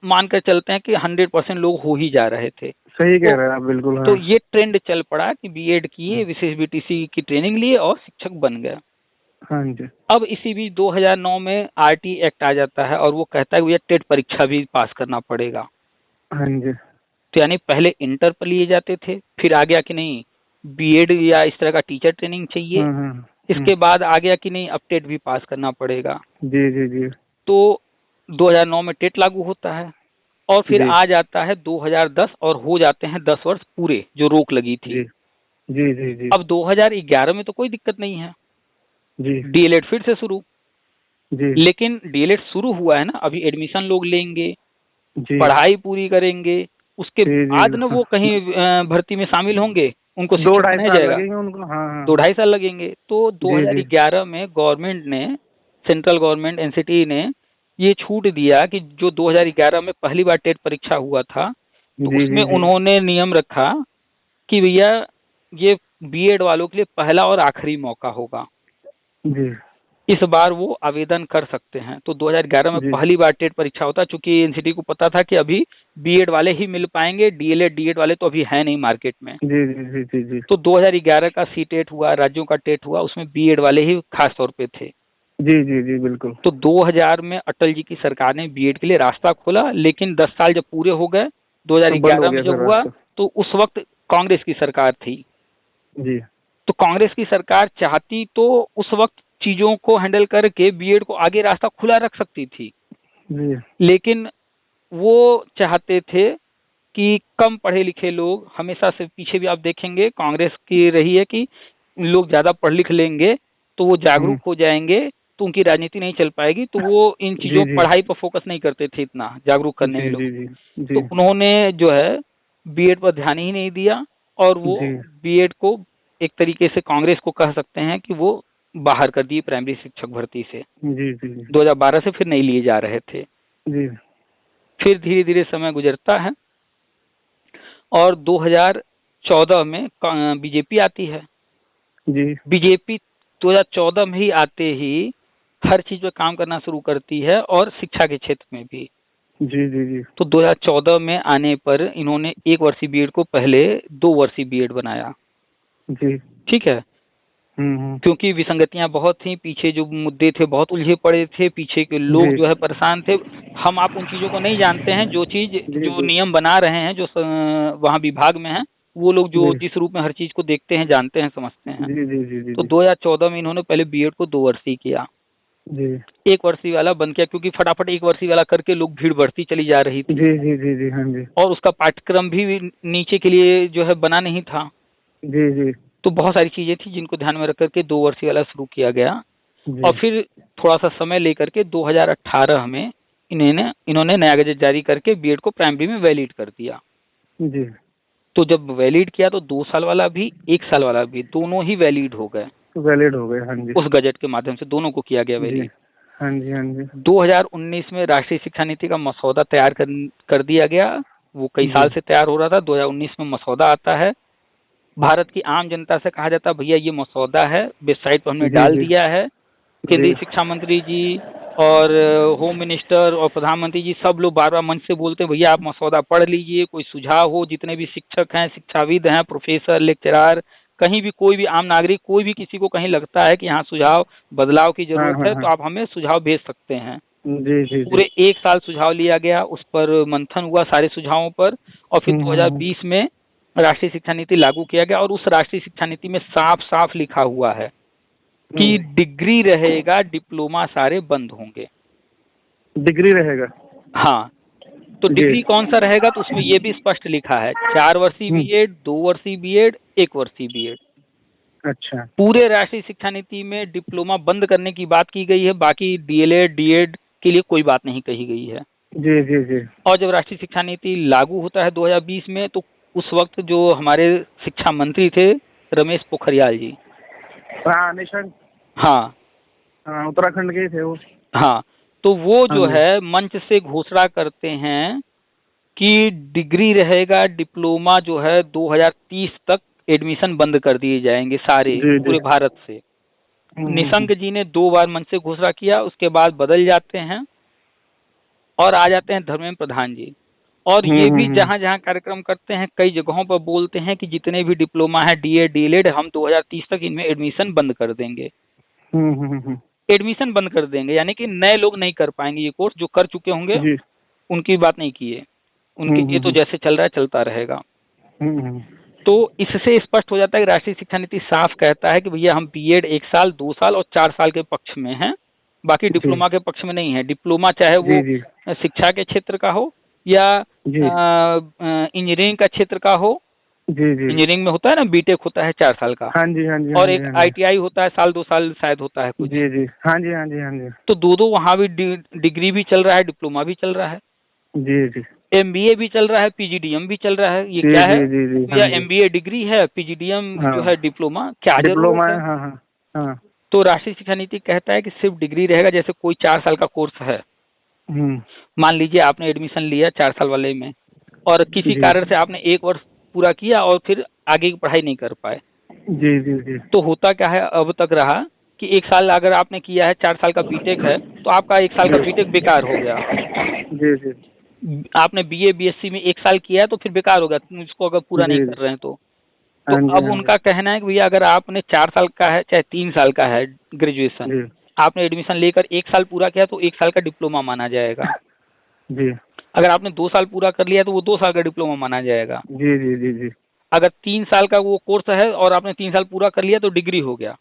मानकर चलते हैं कि 100% लोग हो ही जा रहे थे। सही कह रहे हैं आप, बिल्कुल। हाँ। तो ये ट्रेंड चल पड़ा कि बीएड किए, विशेष बीटीसी की ट्रेनिंग लिए और शिक्षक बन गया। हाँ जी। अब इसी बीच 2009 में आरटी एक्ट आ जाता है और वो कहता है कि भैया टेट परीक्षा भी पास करना पड़ेगा। हाँ जी। तो यानी पहले इंटर पर लिए जाते थे, फिर आ गया कि नहीं बीएड या इस तरह का टीचर ट्रेनिंग चाहिए, इसके बाद आ गया कि नहीं अब टेट भी पास करना पड़ेगा। जी जी जी। तो 2009 में टेट लागू होता है, और फिर आ जाता है 2010 और हो जाते हैं 10 वर्ष पूरे जो रोक लगी थी। जी जी जी। अब 2011 में तो कोई दिक्कत नहीं है जी। डीएलएड फिर से शुरू। जी। लेकिन डीएलएड शुरू हुआ है ना, अभी एडमिशन लोग लेंगे, पढ़ाई पूरी करेंगे, उसके बाद ना वो कहीं भर्ती में शामिल होंगे, उनको 2-2.5 साल लगेंगे उनको। हाँ। 2-2.5 साल लगेंगे। तो 2011 में गवर्नमेंट ने, सेंट्रल गवर्नमेंट एनसीटी ने ये छूट दिया कि जो 2011 में पहली बार टेट परीक्षा हुआ था तो उसमें उन्होंने नियम रखा कि भैया ये बीएड वालों के लिए पहला और आखिरी मौका होगा, इस बार वो आवेदन कर सकते हैं। तो 2011 में पहली बार टेट परीक्षा होता, चूंकि एनसीटी को पता था कि अभी बीएड वाले ही मिल पाएंगे, डीएड वाले तो अभी है नहीं मार्केट में। जी जी जी जी। तो 2011 का सीटेट हुआ, राज्यों का टेट हुआ, उसमें बीएड वाले ही खास तौर पे थे। जी जी जी बिल्कुल। तो 2000 में अटल जी की सरकार ने बीएड के लिए रास्ता खोला, लेकिन 10 साल जब पूरे हो गए 2011 में जब हुआ तो उस वक्त कांग्रेस की सरकार थी जी। तो कांग्रेस की सरकार चाहती तो उस वक्त चीजों को हैंडल करके बीएड को आगे रास्ता खुला रख सकती थी जी। लेकिन वो चाहते थे कि कम पढ़े लिखे लोग, हमेशा से पीछे भी आप देखेंगे कांग्रेस की रही है कि लोग ज्यादा पढ़ लिख लेंगे तो वो जागरूक हो जाएंगे तो उनकी राजनीति नहीं चल पाएगी, तो वो इन चीजों पढ़ाई पर फोकस नहीं करते थे इतना जागरूक करने में लोग। तो उन्होंने जो है बीएड पर ध्यान ही नहीं दिया और वो बीएड को एक तरीके से कांग्रेस को कह सकते हैं कि वो बाहर कर दिए प्राइमरी शिक्षक भर्ती से। 2012 से फिर नहीं लिए जा रहे थे। फिर धीरे धीरे समय गुजरता है और 2014 में बीजेपी आती है। बीजेपी 2014 में ही आते ही हर चीज पे काम करना शुरू करती है और शिक्षा के क्षेत्र में भी। जी जी जी। तो 2014 में आने पर इन्होंने 1 वर्षीय बीएड को पहले 2 वर्षीय बीएड बनाया। जी ठीक है। क्योंकि विसंगतियां बहुत थी, पीछे जो मुद्दे थे बहुत उलझे पड़े थे, पीछे के लोग जो है परेशान थे। हम आप उन चीजों को नहीं जानते हैं, जो चीज जो नियम बना रहे हैं जो वहाँ विभाग में है वो लोग जो जिस रूप में हर चीज को देखते हैं, जानते हैं, समझते हैं। तो 2014 में इन्होंने पहले बीएड को 2 वर्षीय किया। 1 वर्षीय वाला बंद किया क्योंकि फटाफट 1 वर्षीय वाला करके लोग भीड़ बढ़ती चली जा रही थी। जी हाँ जी। और उसका पाठ्यक्रम भी नीचे के लिए जो है बना नहीं था। जी। तो बहुत सारी चीजें थी जिनको ध्यान में रख करके 2 वर्षीय वाला शुरू किया गया। और फिर थोड़ा सा समय लेकर के 2018 में इन्होंने नया गजट जारी करके बीएड को प्राइमरी में वैलिड कर दिया। जी। तो जब वैलिड किया तो 2 साल वाला भी 1 साल वाला भी दोनों ही वैलिड हो गए। हाँ जी। उस गजट के माध्यम से दोनों को किया गया वैलिड। हाँ जी। 2019 में राष्ट्रीय शिक्षा नीति का मसौदा तैयार कर दिया गया। वो कई साल से तैयार हो रहा था। 2019 में मसौदा आता है। भारत की आम जनता से कहा जाता है भैया ये मसौदा है, वेबसाइट पर हमने डाल दिया है। केंद्रीय शिक्षा मंत्री जी और होम मिनिस्टर और प्रधानमंत्री जी सब लोग बार बार मंच से बोलते हैं भैया आप मसौदा पढ़ लीजिए, कोई सुझाव हो, जितने भी शिक्षक हैं, शिक्षाविद हैं, प्रोफेसर, लेक्चरार, कहीं भी कोई भी आम नागरिक, कोई भी किसी को कहीं लगता है कि यहाँ सुझाव बदलाव की हाँ जरूरत हाँ है, हाँ। तो आप हमें सुझाव भेज सकते हैं। जी जी जी। पूरे 1 साल सुझाव लिया गया, उस पर मंथन हुआ सारे सुझावों पर, और फिर हम्म। 2020 में राष्ट्रीय शिक्षा नीति लागू किया गया। और उस राष्ट्रीय शिक्षा नीति में साफ साफ लिखा हुआ है कि हम्म। डिग्री रहेगा, डिप्लोमा सारे बंद होंगे। डिग्री रहेगा। हाँ, तो जी। डिग्री कौन सा रहेगा, तो उसमें ये भी स्पष्ट लिखा है 4 वर्षीय हम्म। बीएड, 2 वर्षीय बीएड, 1 वर्षीय बीएड। अच्छा। पूरे राष्ट्रीय शिक्षा नीति में डिप्लोमा बंद करने की बात की गई है, बाकी डीएलएड डीएड के लिए कोई बात नहीं कही गई है। जी जी जी। और जब राष्ट्रीय शिक्षा नीति लागू होता है 2020 में, तो उस वक्त जो हमारे शिक्षा मंत्री थे रमेश पोखरियाल जी, हाँ निशंक। हाँ हाँ उत्तराखंड के ही थे वो। हाँ, तो वो हाँ जो जी। है मंच से घोषणा करते हैं कि डिग्री रहेगा, डिप्लोमा जो है 2030 तक एडमिशन बंद कर दिए जाएंगे सारे, जी जी। पूरे भारत से। निशंक जी ने 2 बार मंच से घोषणा किया, उसके बाद बदल जाते हैं और आ जाते हैं धर्मेंद्र प्रधान जी। और ये भी जहां जहां कार्यक्रम करते हैं, कई जगहों पर बोलते हैं कि जितने भी डिप्लोमा है, डीएड डीएलएड, हम 2030 तक इनमें एडमिशन बंद कर देंगे। एडमिशन बंद कर देंगे यानी कि नए लोग नहीं कर पाएंगे ये कोर्स, जो कर चुके होंगे जी। उनकी बात नहीं की है, उनके ये तो जैसे चल रहा है चलता रहेगा। तो इससे स्पष्ट हो जाता है कि राष्ट्रीय शिक्षा नीति साफ कहता है कि भैया हम बीएड 1 साल, 2 साल और 4 साल के पक्ष में हैं, बाकी डिप्लोमा के पक्ष में नहीं है। डिप्लोमा चाहे वो जी जी शिक्षा के क्षेत्र का हो या जी इंजीनियरिंग का क्षेत्र का हो। जी जी। इंजीनियरिंग में होता है ना, बीटेक होता है 4 साल का, हाँ जी हाँ जी और हाँ एक जी हाँ जी। आईटीआई होता है साल 2 साल शायद होता है कुछ। जी जी हाँ जी हाँ जी हाँ जी। तो दो वहाँ भी डिग्री भी चल रहा है, डिप्लोमा भी चल रहा है, जी जी एमबीए भी चल रहा है, पीजीडीएम भी चल रहा है। ये जी क्या है, जी जी जी। हाँ या जी। एमबीए डिग्री है, पीजीडीएम जो हाँ है डिप्लोमा, क्या डिप्लोमा जरूरत है। है। हाँ हाँ हाँ। तो राष्ट्रीय शिक्षा नीति कहता है कि सिर्फ डिग्री रहेगा। जैसे कोई 4 साल का कोर्स है, मान लीजिए आपने एडमिशन लिया 4 साल वाले में, और किसी जी कारण से आपने 1 वर्ष पूरा किया और फिर आगे की पढ़ाई नहीं कर पाए, जी जी जी। तो होता क्या है अब तक रहा कि 1 साल अगर आपने किया है, 4 साल का बीटेक है, तो आपका 1 साल का बीटेक बेकार हो गया। जी जी आपने बीए बीएससी में 1 साल किया है तो फिर बेकार हो गया, तुम इसको अगर पूरा नहीं जी। कर रहे हैं तो। हाँ जी अब हाँ उनका कहना है कि भैया अगर आपने 4 साल का है चाहे 3 साल का है ग्रेजुएशन, जी आपने एडमिशन लेकर 1 साल पूरा किया तो 1 साल का डिप्लोमा माना जाएगा। जी अगर आपने 2 साल पूरा कर लिया तो वो 2 साल का डिप्लोमा माना जाएगा। जी जी जी जी अगर 3 साल का वो कोर्स है और आपने 3 साल पूरा कर लिया तो डिग्री हो गया।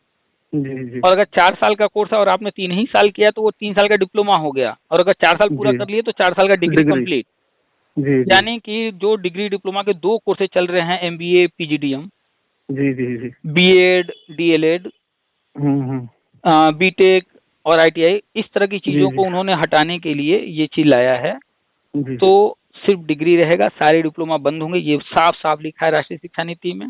जी जी और अगर 4 साल का कोर्स है और आपने 3 ही साल किया तो वो 3 साल का डिप्लोमा हो गया। और अगर 4 साल पूरा जी कर लिए तो 4 साल का डिग्री डिग्री। कंप्लीट। जी जी यानी कि जो डिग्री डिप्लोमा के 2 कोर्सेज चल रहे हैं, एमबीए पीजीडीएम, जी जी जी। बीएड डीएलएड, बीटेक और आईटीआई, इस तरह की चीजों जी को उन्होंने हटाने के लिए ये चीज लाया है। जी तो सिर्फ डिग्री रहेगा, सारे डिप्लोमा बंद होंगे, ये साफ साफ लिखा है राष्ट्रीय शिक्षा नीति में।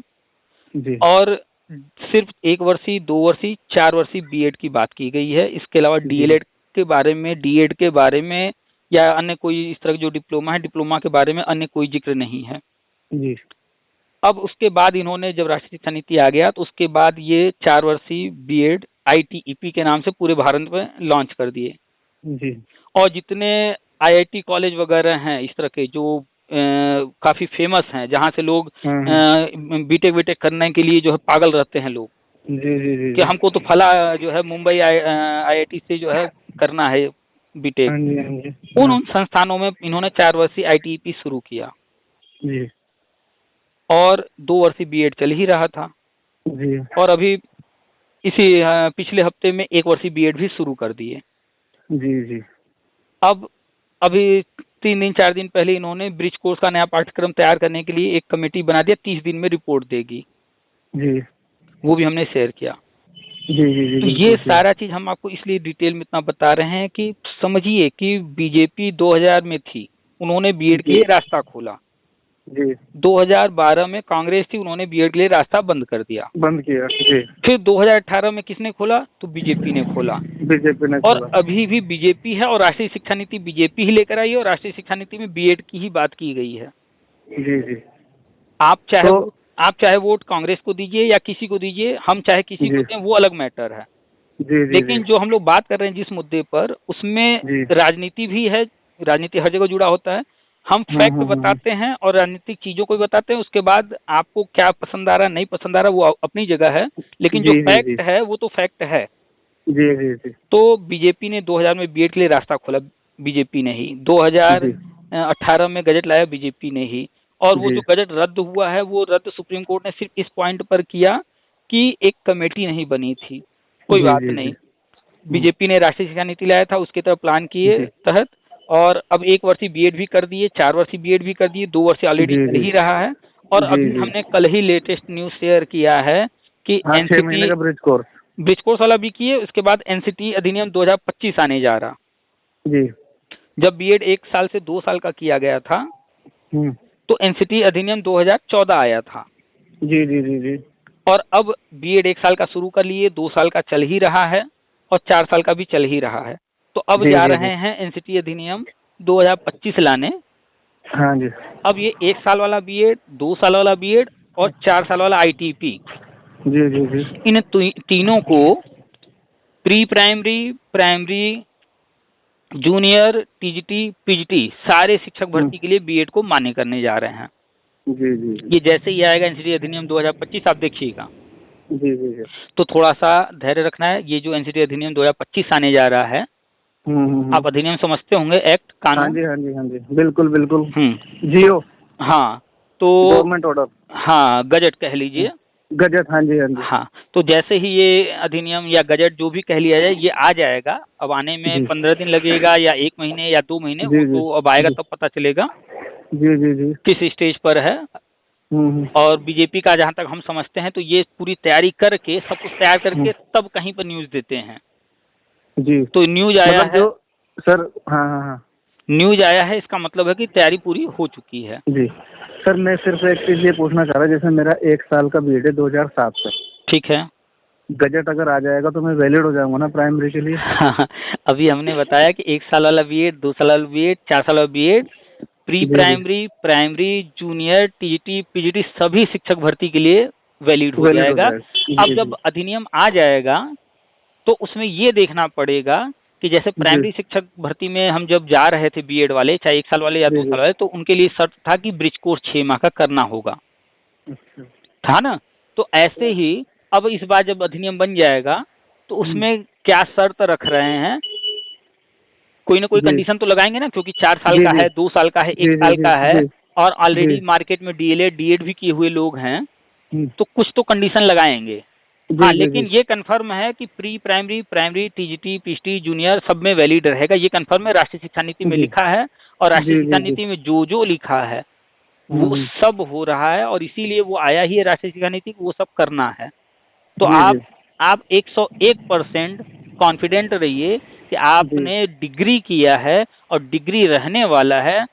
जी और सिर्फ 1 वर्षीय, 2 वर्षीय, 4 वर्षीय बीएड की बात की गई है। इसके अलावा डीएलएड के बारे में, डीएड के बारे में या अन्य कोई इस तरह जो डिप्लोमा है, डिप्लोमा के बारे में अन्य कोई जिक्र नहीं है। जी। अब उसके बाद इन्होंने, जब राष्ट्रीय शिक्षा नीति आ गया तो उसके बाद ये 4 वर्षीय बीएड आईटीईपी के नाम से पूरे भारत में लॉन्च कर दिए। जी और जितने आईआईटी कॉलेज वगैरह हैं इस तरह के जो काफी फेमस हैं, जहाँ से लोग बीटेक वीटेक करने के लिए जो है पागल रहते हैं लोग, जी जी जी कि हमको तो फला जो है मुंबई आईआईटी से जो है करना है बीटेक। हाँ जी हाँ जी उन संस्थानों में इन्होंने 4 वर्षीय आईटीईपी शुरू किया जी और 2 वर्षीय बीएड चल ही रहा था। जी और अभी इसी पिछले हफ्ते में 1 वर्षीय बीएड भी शुरू कर दिए। जी जी अब अभी 3 दिन 4 दिन पहले इन्होंने ब्रिज कोर्स का नया पाठ्यक्रम तैयार करने के लिए एक कमेटी बना दिया, 30 दिन में रिपोर्ट देगी। जी वो भी हमने शेयर किया। जी जी जी। तो ये सारा चीज हम आपको इसलिए डिटेल में इतना बता रहे हैं कि समझिए कि बीजेपी 2000 में थी, उन्होंने बीएड के लिए रास्ता खोला। जी 2012 में कांग्रेस थी, उन्होंने बीएड के लिए रास्ता बंद कर दिया। बंद किया। जी फिर 2018 में किसने खोला, तो बीजेपी ने खोला। बीजेपी ने और खोला। अभी भी बीजेपी है और राष्ट्रीय शिक्षा नीति बीजेपी ही लेकर आई है और राष्ट्रीय शिक्षा नीति में बीएड की ही बात की गई है। जी जी। आप चाहे वोट कांग्रेस को दीजिए या किसी को दीजिए, हम चाहे किसी को दें, वो अलग मैटर है। जी जी लेकिन जो हम लोग बात कर रहे हैं जिस मुद्दे पर, उसमें राजनीति भी है, राजनीति हर जगह जुड़ा होता है, हम फैक्ट बताते हैं और राजनीतिक चीजों को भी बताते हैं, उसके बाद आपको क्या पसंद आ रहा नहीं पसंद आ रहा वो अपनी जगह है, लेकिन जो जी जी जी फैक्ट है वो तो फैक्ट है। जी जी जी तो बीजेपी ने 2000 में बीएड के लिए रास्ता खोला, बीजेपी ने ही। जी 2018 में गजट लाया, बीजेपी ने ही। और वो जी जो गजट रद्द हुआ है वो रद्द सुप्रीम कोर्ट ने सिर्फ इस पॉइंट पर किया कि एक कमेटी नहीं बनी थी। कोई जी बात जी नहीं, जी बीजेपी ने राष्ट्रीय शिक्षा नीति लाया था, उसके तरफ प्लान किए जी तहत। और अब 1 वर्षीय बीएड भी कर दिए, 4 वर्षीय बीएड भी कर दिए, 2 वर्षीय ऑलरेडी जी चल जी ही रहा है। और जी अभी जी हमने कल ही लेटेस्ट न्यूज शेयर किया है कि हाँ, 6 महीने एनसीटी का ब्रिज कोर्स। ब्रिज कोर्स वाला भी किए, उसके बाद एनसीटी अधिनियम 2025 आने जा रहा। जी जब बीएड 1 साल से 2 साल का किया गया था हम्म तो एनसीटी अधिनियम 2014 आया था। जी जी जी जी और अब बीएड 1 साल का शुरू कर लिए, 2 साल का चल ही रहा है और 4 साल का भी चल ही रहा है। तो अब जी जा जी रहे जी हैं एनसीटी अधिनियम 2025 लाने। हाँ जी अब ये 1 साल वाला बीएड, 2 साल वाला बीएड और 4 साल वाला आईटीपी, जी जी जी इन तीनों को pre primary, primary, junior, TGT, PGT सारे शिक्षक भर्ती के लिए बीएड को मान्य करने जा रहे हैं। जी जी ये जैसे ही आएगा एनसीटी अधिनियम 2025 आप देखिएगा। जी जी जी तो थोड़ा सा धैर्य रखना है। ये जो एनसीटी अधिनियम 2025 आने जा रहा है, आप अधिनियम समझते होंगे, एक्ट, हाँ कानून। जी हाँ जी हाँ जी बिल्कुल बिल्कुल। हम्म। जियो हाँ, तो गवर्नमेंट ऑर्डर। हाँ, गजट कह लीजिए। गजट, हाँ जी हाँ जी हाँ, तो जैसे ही ये अधिनियम या गजट जो भी कह लिया जाए ये आ जाएगा, अब आने में जी 15 दिन लगेगा या 1 महीने या 2 महीने, वो जी जी तो अब आएगा जी तब पता चलेगा जी जी जी किस स्टेज पर है। और बीजेपी का जहाँ तक हम समझते हैं तो ये पूरी तैयारी करके, सब कुछ तैयार करके तब कहीं पर न्यूज देते हैं। जी तो न्यूज आया मतलब है, जो सर, हाँ हाँ हाँ न्यूज आया है, इसका मतलब है कि तैयारी पूरी हो चुकी है। जी सर, मैं सिर्फ एक चीज ये पूछना चाह रहा, जैसे मेरा 1 साल का बीएड है 2007 से, ठीक है। गजट अगर आ जाएगा तो मैं वैलिड हो जाऊंगा ना प्राइमरी के लिए? अभी हमने बताया कि 1 साल वाला बीएड, 2 साल वाला बीएड, 4 साल वाला BEd, pre primary, primary, junior, TGT, PGT सभी शिक्षक भर्ती के लिए वैलिड हो जाएगा। अब जब अधिनियम आ जाएगा तो उसमें ये देखना पड़ेगा कि जैसे प्राइमरी शिक्षक भर्ती में हम जब जा रहे थे बीएड वाले, चाहे 1 साल वाले या 2 साल वाले, तो उनके लिए शर्त था कि ब्रिज कोर्स 6 माह का करना होगा, था ना। तो ऐसे ही अब इस बार जब अधिनियम बन जाएगा तो उसमें क्या शर्त रख रहे हैं, कोई ना कोई कंडीशन तो लगाएंगे ना, क्योंकि 4 साल का है, 2 साल का है, 1 साल का है, और ऑलरेडी मार्केट में डीएलएड, डीएड भी किए हुए लोग हैं, तो कुछ तो कंडीशन लगाएंगे। हाँ, लेकिन ये कंफर्म है कि pre primary, primary, TGT, PGT, junior सब में वैलिड रहेगा। ये कंफर्म है, राष्ट्रीय शिक्षा नीति में लिखा है, और राष्ट्रीय शिक्षा नीति में जो जो लिखा है वो सब हो रहा है, और इसीलिए वो आया ही है राष्ट्रीय शिक्षा नीति, वो सब करना है। तो आप 101% कॉन्फिडेंट रहिए कि आपने डिग्री किया है और डिग्री रहने वाला है,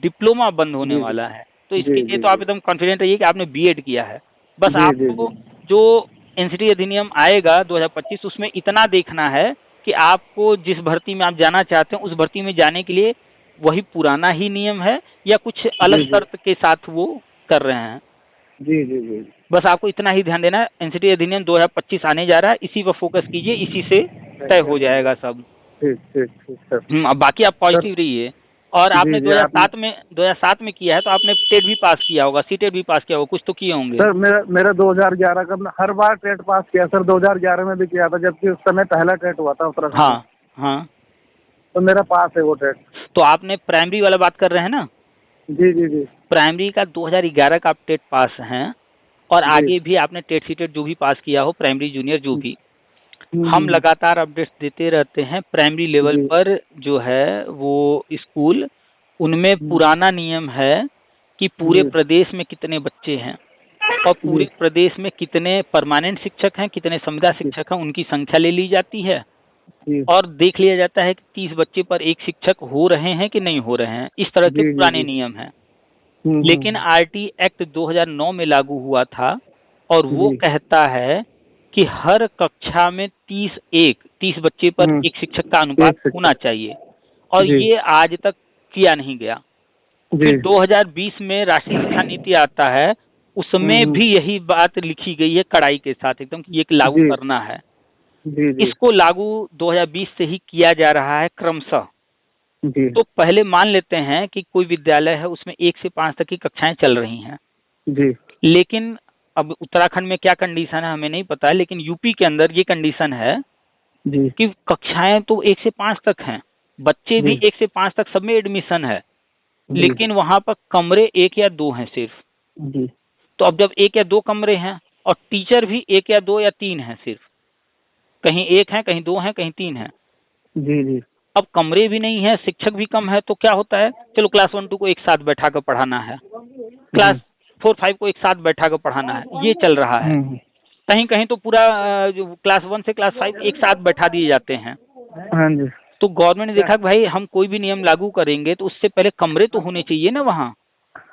डिप्लोमा बंद होने वाला है। तो इसके लिए तो आप एकदम कॉन्फिडेंट रहिए कि आपने बीएड किया है। बस आपको जो एनसीटी अधिनियम आएगा 2025, उसमें इतना देखना है कि आपको जिस भर्ती में आप जाना चाहते हैं उस भर्ती में जाने के लिए वही पुराना ही नियम है या कुछ अलग शर्त के साथ वो कर रहे हैं। जी जी जी बस आपको इतना ही ध्यान देना है। एनसीटी अधिनियम 2025 आने जा रहा है, इसी पर फोकस कीजिए, इसी से तय हो जाएगा सब। ठीक ठीक ठीक सर। अब बाकी आप पॉजिटिव रहिए। और आपने 2007 में किया है तो आपने टेट भी पास किया होगा, सीटेट भी पास किया होगा, कुछ तो किए होंगे। सर मेरा 2011 का, हर बार टेट पास किया सर, 2011 में भी किया था, जबकि उस समय पहला टेट हुआ था उत्तराखंड। हाँ हाँ, तो मेरा पास है वो टेट। तो आपने प्राइमरी वाला बात कर रहे हैं ना? जी जी जी। प्राइमरी का 2011 का आप टेट पास हैं, और आगे भी आपने टेट सीटेट जो भी पास किया हो, प्राइमरी, जूनियर जो भी, हम लगातार अपडेट्स देते रहते हैं। प्राइमरी लेवल पर जो है वो स्कूल, उनमें पुराना नियम है कि पूरे प्रदेश में कितने बच्चे हैं और पूरे प्रदेश में कितने परमानेंट शिक्षक हैं, कितने संविदा शिक्षक हैं, उनकी संख्या ले ली जाती है और देख लिया जाता है कि 30 बच्चे पर एक शिक्षक हो रहे हैं कि नहीं हो रहे हैं। इस तरह के पुराने नियम हैं। लेकिन आरटी एक्ट 2009 में लागू हुआ था, और वो कहता है कि हर कक्षा में 30 बच्चे पर एक शिक्षक का अनुपात होना चाहिए, और ये आज तक किया नहीं गया। फिर 2020 में राष्ट्रीय शिक्षा नीति आता है, उसमें भी यही बात लिखी गई है कड़ाई के साथ एकदम कि ये लागू करना है। इसको लागू 2020 से ही किया जा रहा है क्रमशः। जी तो पहले मान लेते हैं कि कोई विद्यालय है उसमें 1 से 5 तक की कक्षाएं चल रही हैं, जी लेकिन अब उत्तराखंड में क्या कंडीशन है हमें नहीं पता, लेकिन यूपी के अंदर ये कंडीशन है जी कि कक्षाएं तो 1 से 5 तक हैं, बच्चे भी जी 1 से 5 तक सब में एडमिशन है, जी लेकिन वहां पर कमरे 1 या 2 हैं सिर्फ। जी तो अब जब 1 या 2 कमरे हैं और टीचर भी 1 या 2 या 3 हैं सिर्फ, कहीं 1 है, कहीं 2 है, कहीं 3 है, जी जी अब कमरे भी नहीं है, शिक्षक भी कम है, तो क्या होता है, चलो क्लास 1-2 को एक साथ बैठा कर पढ़ाना है, क्लास 4-5 को एक साथ बैठा कर पढ़ाना है, ये चल रहा है। कहीं कहीं तो पूरा जो क्लास 1 से क्लास 5 एक साथ बैठा दिए जाते हैं। हाँ जी तो गवर्नमेंट ने देखा कि भाई हम कोई भी नियम लागू करेंगे तो उससे पहले कमरे तो होने चाहिए ना वहाँ।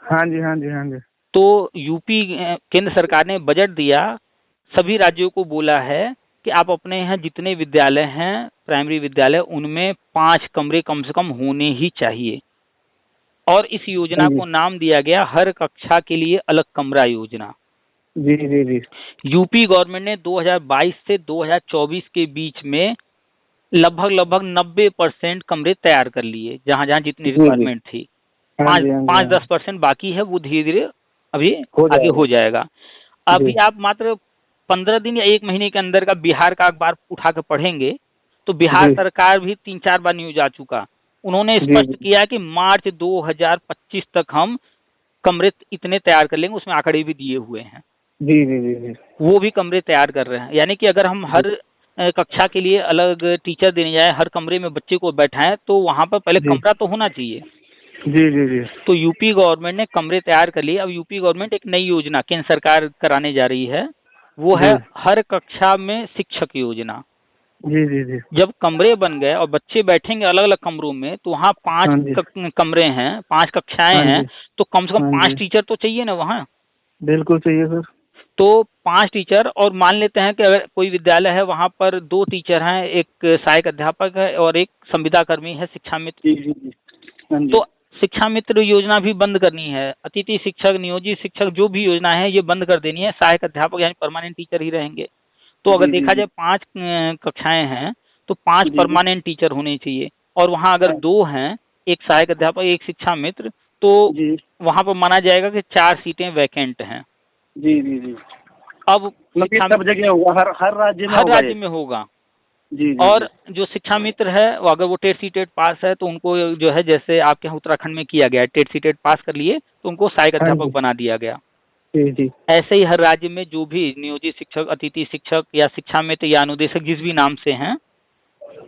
हाँ जी हाँ जी हाँ जी तो यूपी केंद्र सरकार ने बजट दिया, सभी राज्यों को बोला है कि आप अपने यहाँ जितने विद्यालय हैं प्राइमरी विद्यालय उनमें 5 कमरे कम से कम होने ही चाहिए, और इस योजना हाँ जी को नाम दिया गया हर कक्षा के लिए अलग कमरा योजना। जी जी जी यूपी गवर्नमेंट ने 2022 से 2024 के बीच में लगभग 90% कमरे तैयार कर लिए, जहां जहां जितनी जी जी रिक्वायरमेंट थी। हाँ पाँच जी हाँ जी पाँच हाँ 10% बाकी है, वो धीरे धीरे अभी हो आगे जाएगा हो जाएगा। अभी जी आप मात्र 15 दिन या 1 महीने के अंदर का बिहार का अखबार उठा कर पढ़ेंगे तो बिहार जी सरकार भी 3-4 बार न्यूज आ चुका, उन्होंने जी स्पष्ट जी किया कि मार्च 2025 तक हम कमरे इतने तैयार कर लेंगे, उसमें आंकड़े भी दिए हुए हैं, जी जी जी जी वो भी कमरे तैयार कर रहे हैं। यानी कि अगर हम हर कक्षा के लिए अलग टीचर देने जाए, हर कमरे में बच्चे को बैठाएं, तो वहां पर पहले जी कमरा तो होना चाहिए। जी जी जी तो यूपी गवर्नमेंट ने कमरे तैयार कर लिए। अब यूपी गवर्नमेंट एक नई योजना केंद्र सरकार कराने जा रही है, वो है जी हर कक्षा में शिक्षक योजना। जी जी जी जब कमरे बन गए और बच्चे बैठेंगे अलग अलग कमरों में, तो वहाँ 5 हाँ जी कमरे हैं, 5 कक्षाएं हाँ हैं, जी तो कम से कम हाँ 5 जी टीचर तो चाहिए ना वहाँ। बिल्कुल चाहिए सर तो 5 टीचर, और मान लेते हैं कि अगर कोई विद्यालय है वहाँ पर 2 टीचर हैं, एक सहायक अध्यापक है और एक संविदा कर्मी है, शिक्षा मित्र। जी जी जी हाँ जी तो शिक्षा मित्र योजना भी बंद करनी है, अतिथि शिक्षक, नियोजित शिक्षक जो भी योजना है ये बंद कर देनी है, सहायक अध्यापक यानी परमानेंट टीचर ही रहेंगे। तो अगर जी जी देखा जी जाए 5 कक्षाएं हैं तो 5 जी जी परमानेंट टीचर होने चाहिए, और वहाँ अगर हाँ 2 हैं, एक सहायक अध्यापक एक शिक्षा मित्र, तो जी वहाँ पर माना जाएगा कि 4 सीटें वैकेंट हैं। जी जी जी अब मतलब ये शिक्षा सब जगह होगा हर राज्य में हर होगा राज्य ये में होगा। जी जी जी और जो शिक्षा मित्र है वो अगर वो टेट सी टेट पास है तो उनको जो है, जैसे आपके यहाँ उत्तराखंड में किया गया है, टेट सी टेट पास कर लिए तो उनको सहायक हाँ अध्यापक जी बना दिया गया। जी जी ऐसे ही हर राज्य में जो भी नियोजित शिक्षक, अतिथि शिक्षक या शिक्षा मित्र या अनुदेशक जिस भी नाम से हैं,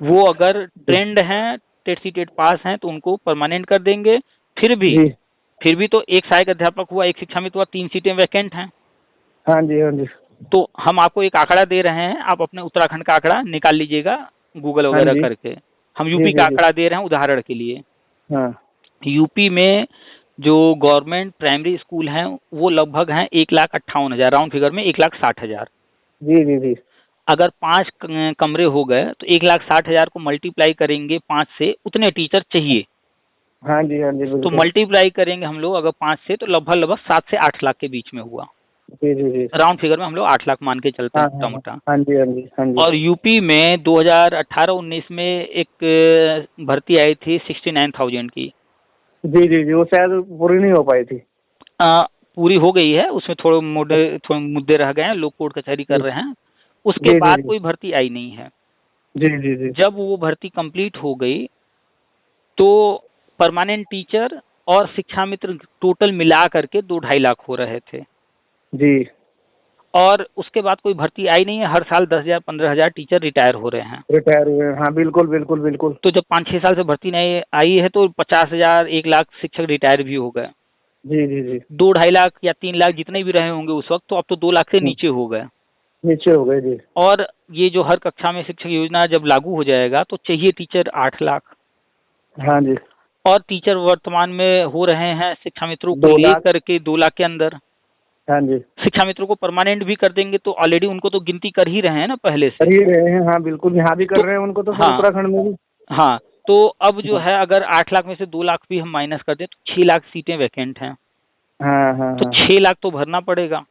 वो अगर ट्रेंड हैं, टेट सी टेट पास हैं, तो उनको परमानेंट कर देंगे। फिर भी जी फिर भी तो एक सहायक अध्यापक हुआ, एक शिक्षा मित्र हुआ, 3 सीटें वैकेंट हैं। हाँ जी हाँ जी तो हम आपको एक आंकड़ा दे रहे हैं, आप अपने उत्तराखंड का आंकड़ा निकाल लीजिएगा गूगल हाँ वगैरह जी करके। हम जी यूपी जी का जी आंकड़ा दे रहे हैं उदाहरण के लिए। हाँ यूपी में जो गवर्नमेंट प्राइमरी स्कूल हैं वो लगभग हैं 1,58,000, राउंड फिगर में 1,60,000। जी जी जी अगर 5 कमरे हो गए तो 1,60,000 को मल्टीप्लाई करेंगे 5 से, उतने टीचर चाहिए। हाँ जी हाँ जी तो बिल्कुल मल्टीप्लाई करेंगे हम लोग अगर 5 से, तो लगभग 7 से 8 लाख के बीच में हुआ। जी जी जी राउंड फिगर में हम लोग 8 लाख मान के चलते हाँ हैं मोटा हाँ मोटा। हाँ जी हाँ जी हाँ जी और यूपी में 2018-19 में एक भर्ती आई थी 69,000 की। जी जी जी वो शायद पूरी नहीं हो पाई थी पूरी हो गई है, उसमें थोड़े मुद्दे रह गए हैं, लोग कोर्ट कचहरी कर जी रहे हैं। उसके जी जी बाद कोई भर्ती आई नहीं है। जी जी जी जब वो भर्ती कंप्लीट हो गई तो परमानेंट टीचर और शिक्षा मित्र टोटल मिला करके 2-2.5 लाख हो रहे थे, जी और उसके बाद कोई भर्ती आई नहीं है। हर साल 10,000-15,000 टीचर रिटायर हो रहे हैं। रिटायर हुए हैं, हाँ बिल्कुल बिल्कुल बिल्कुल तो जब 5-6 साल से भर्ती नहीं आई है तो 50,000, 1 लाख शिक्षक रिटायर भी हो गए। जी जी जी 2-2.5 लाख या 3 लाख जितने भी रहे होंगे उस वक्त, तो अब तो 2 लाख से नीचे हो गए। नीचे हो गए जी और ये जो हर कक्षा में शिक्षक योजना जब लागू हो जाएगा तो चाहिए टीचर 8 लाख। हाँ जी और टीचर वर्तमान में हो रहे हैं शिक्षा मित्रों को 2 लाख लेकर के 2 लाख के अंदर। हाँ जी शिक्षा मित्रों को परमानेंट भी कर देंगे तो ऑलरेडी उनको तो गिनती कर ही रहे हैं ना पहले से। कर ही रहे हैं हाँ बिल्कुल यहाँ भी कर तो रहे हैं उनको तो हाँ उत्तराखंड में भी हाँ, तो अब जो है अगर 8 लाख में से 2 लाख भी हम माइनस कर दें तो 6 लाख सीटें वैकेंट हैं। हाँ हाँ तो हाँ 6 लाख तो भरना पड़ेगा।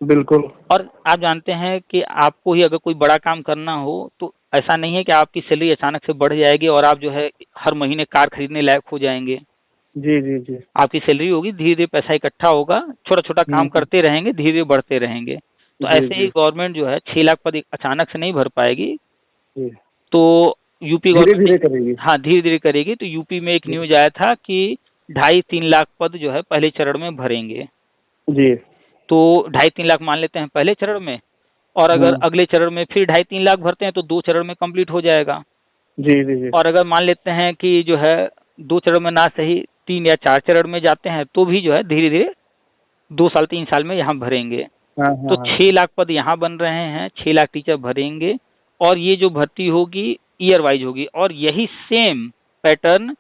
बिल्कुल। और आप जानते हैं कि आपको ही अगर कोई बड़ा काम करना हो तो ऐसा नहीं है कि आपकी सैलरी अचानक से बढ़ जाएगी और आप जो है हर महीने कार खरीदने लायक हो जाएंगे। जी, जी, जी। आपकी सैलरी होगी, धीरे धीरे पैसा इकट्ठा होगा, छोटा छोटा काम हुँ, करते रहेंगे, धीरे धीरे बढ़ते रहेंगे। तो जी, ऐसे ही जी, गवर्नमेंट जो है 6 लाख पद अचानक से नहीं भर पाएगी। जी। तो यूपी गवर्नमेंट, धीरे-धीरे करेगी। हाँ, धीरे धीरे करेगी। तो यूपी में एक जी, न्यूज आया था कि 2.5-3 लाख पद जो है पहले चरण में भरेंगे। जी। तो 2.5-3 लाख मान लेते हैं पहले चरण में, और अगर हुँ। अगले चरण में फिर 2.5-3 लाख भरते हैं तो 2 चरण में कंप्लीट हो जाएगा। जी, जी, जी। और अगर मान लेते हैं कि जो है 2 चरण में ना सही 3 या 4 चरण में जाते हैं तो भी जो है धीरे धीरे 2 साल 3 साल में यहाँ भरेंगे। हाँ, तो हाँ, हाँ। 6 लाख पद यहाँ बन रहे हैं, 6 लाख टीचर भरेंगे। और ये जो भर्ती होगी ईयर वाइज होगी, और यही सेम पैटर्न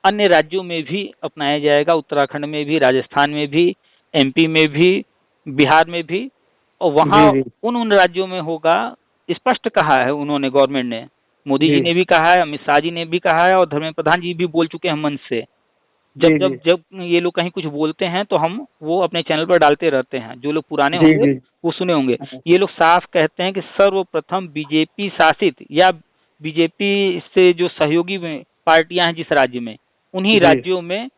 अन्य राज्यों में भी अपनाया जाएगा, उत्तराखंड में भी, राजस्थान में भी, एमपी में भी, बिहार में भी। और वहाँ जी, जी। उन उन राज्यों में होगा, स्पष्ट कहा है उन्होंने, गवर्नमेंट ने, मोदी जी। जी ने भी कहा है, अमित शाह जी ने भी कहा है, और धर्मेंद्र प्रधान जी भी बोल चुके हैं मंच से। जब जी, जब जी। जब ये लोग कहीं कुछ बोलते हैं तो हम वो अपने चैनल पर डालते रहते हैं, जो लोग पुराने जी, होंगे जी। वो सुने होंगे। हाँ, ये लोग साफ कहते हैं कि सर्वप्रथम बीजेपी शासित या बीजेपी से जो सहयोगी पार्टियां हैं जिस राज्य में, उन्हीं जी। राज्यों में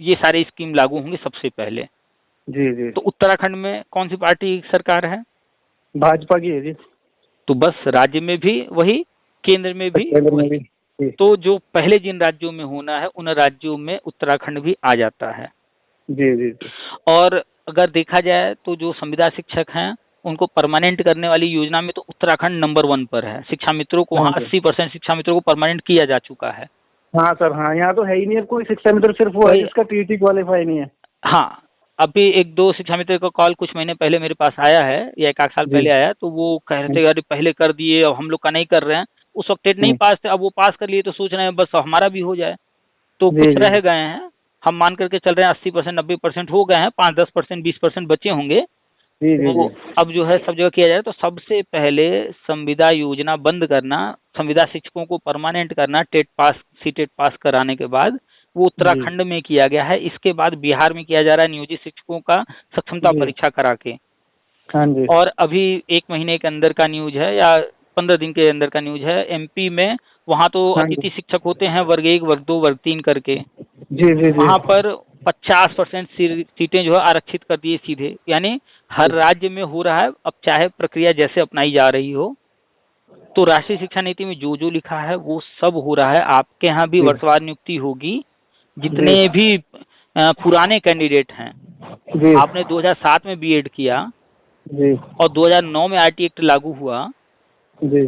ये सारे स्कीम लागू होंगे सबसे पहले। जी, जी। तो उत्तराखंड में कौन सी पार्टी की सरकार है? भाजपा की है जी। तो बस राज्य में भी वही, केंद्र में भी केंद्र में भी। वही। जी। तो जो पहले जिन राज्यों में होना है उन राज्यों में उत्तराखंड भी आ जाता है। जी, जी, जी। और अगर देखा जाए तो जो संविदा शिक्षक हैं उनको परमानेंट करने वाली योजना में तो उत्तराखंड नंबर 1 पर है। शिक्षा मित्रों को हाँ वहाँ सर। 80% शिक्षा मित्रों को परमानेंट किया जा चुका है। हाँ सर, हाँ, यहाँ तो है ही नहीं है कोई शिक्षा मित्र, सिर्फ वो है कोई, जिसका टीटी क्वालीफाई नहीं है। हाँ, अभी 1-2 शिक्षा मित्र का कॉल कुछ महीने पहले मेरे पास आया है, या 1 आध साल जी। पहले आया, तो वो कह रहे हुँ, थे अरे पहले कर दिए अब हम लोग का नहीं कर रहे हैं। उस वक्त टेट नहीं हुँ। पास थे, अब वो पास कर लिए तो सोच रहे हैं बस हमारा भी हो जाए। तो जी, कुछ जी, रह जी। गए हैं, हम मान करके चल रहे हैं 80% 90% हो गए हैं, 5-10% 20% बचे होंगे। जी, जी, तो जी। अब जो है सब जगह किया जाए, तो सबसे पहले संविदा योजना बंद करना, संविदा शिक्षकों को परमानेंट करना, टेट पास सीटेट पास कराने के बाद, वो जी, उत्तराखंड में किया गया है। इसके बाद बिहार में किया जा रहा है नियोजित शिक्षकों का सक्षमता जी। परीक्षा करा के। हाँ जी। और अभी 1 महीने के अंदर का न्यूज है या 15 दिन के अंदर का न्यूज है, एमपी में, वहाँ तो हाँ जी। अतिथि शिक्षक होते हैं वर्ग 1 वर्ग 2 वर्ग 3 करके, जी, जी, जी। वहाँ पर 50% सीटें जो है आरक्षित कर दी सीधे। यानी हर राज्य में हो रहा है, अब चाहे प्रक्रिया जैसे अपनाई जा रही हो। तो राष्ट्रीय शिक्षा नीति में जो जो लिखा है वो सब हो रहा है। आपके यहाँ भी जी, वर्षवार नियुक्ति होगी। जी, जितने भी पुराने कैंडिडेट हैं, जी, आपने 2007 में बीएड किया जी, और 2009 में आरटी एक्ट लागू हुआ, जी।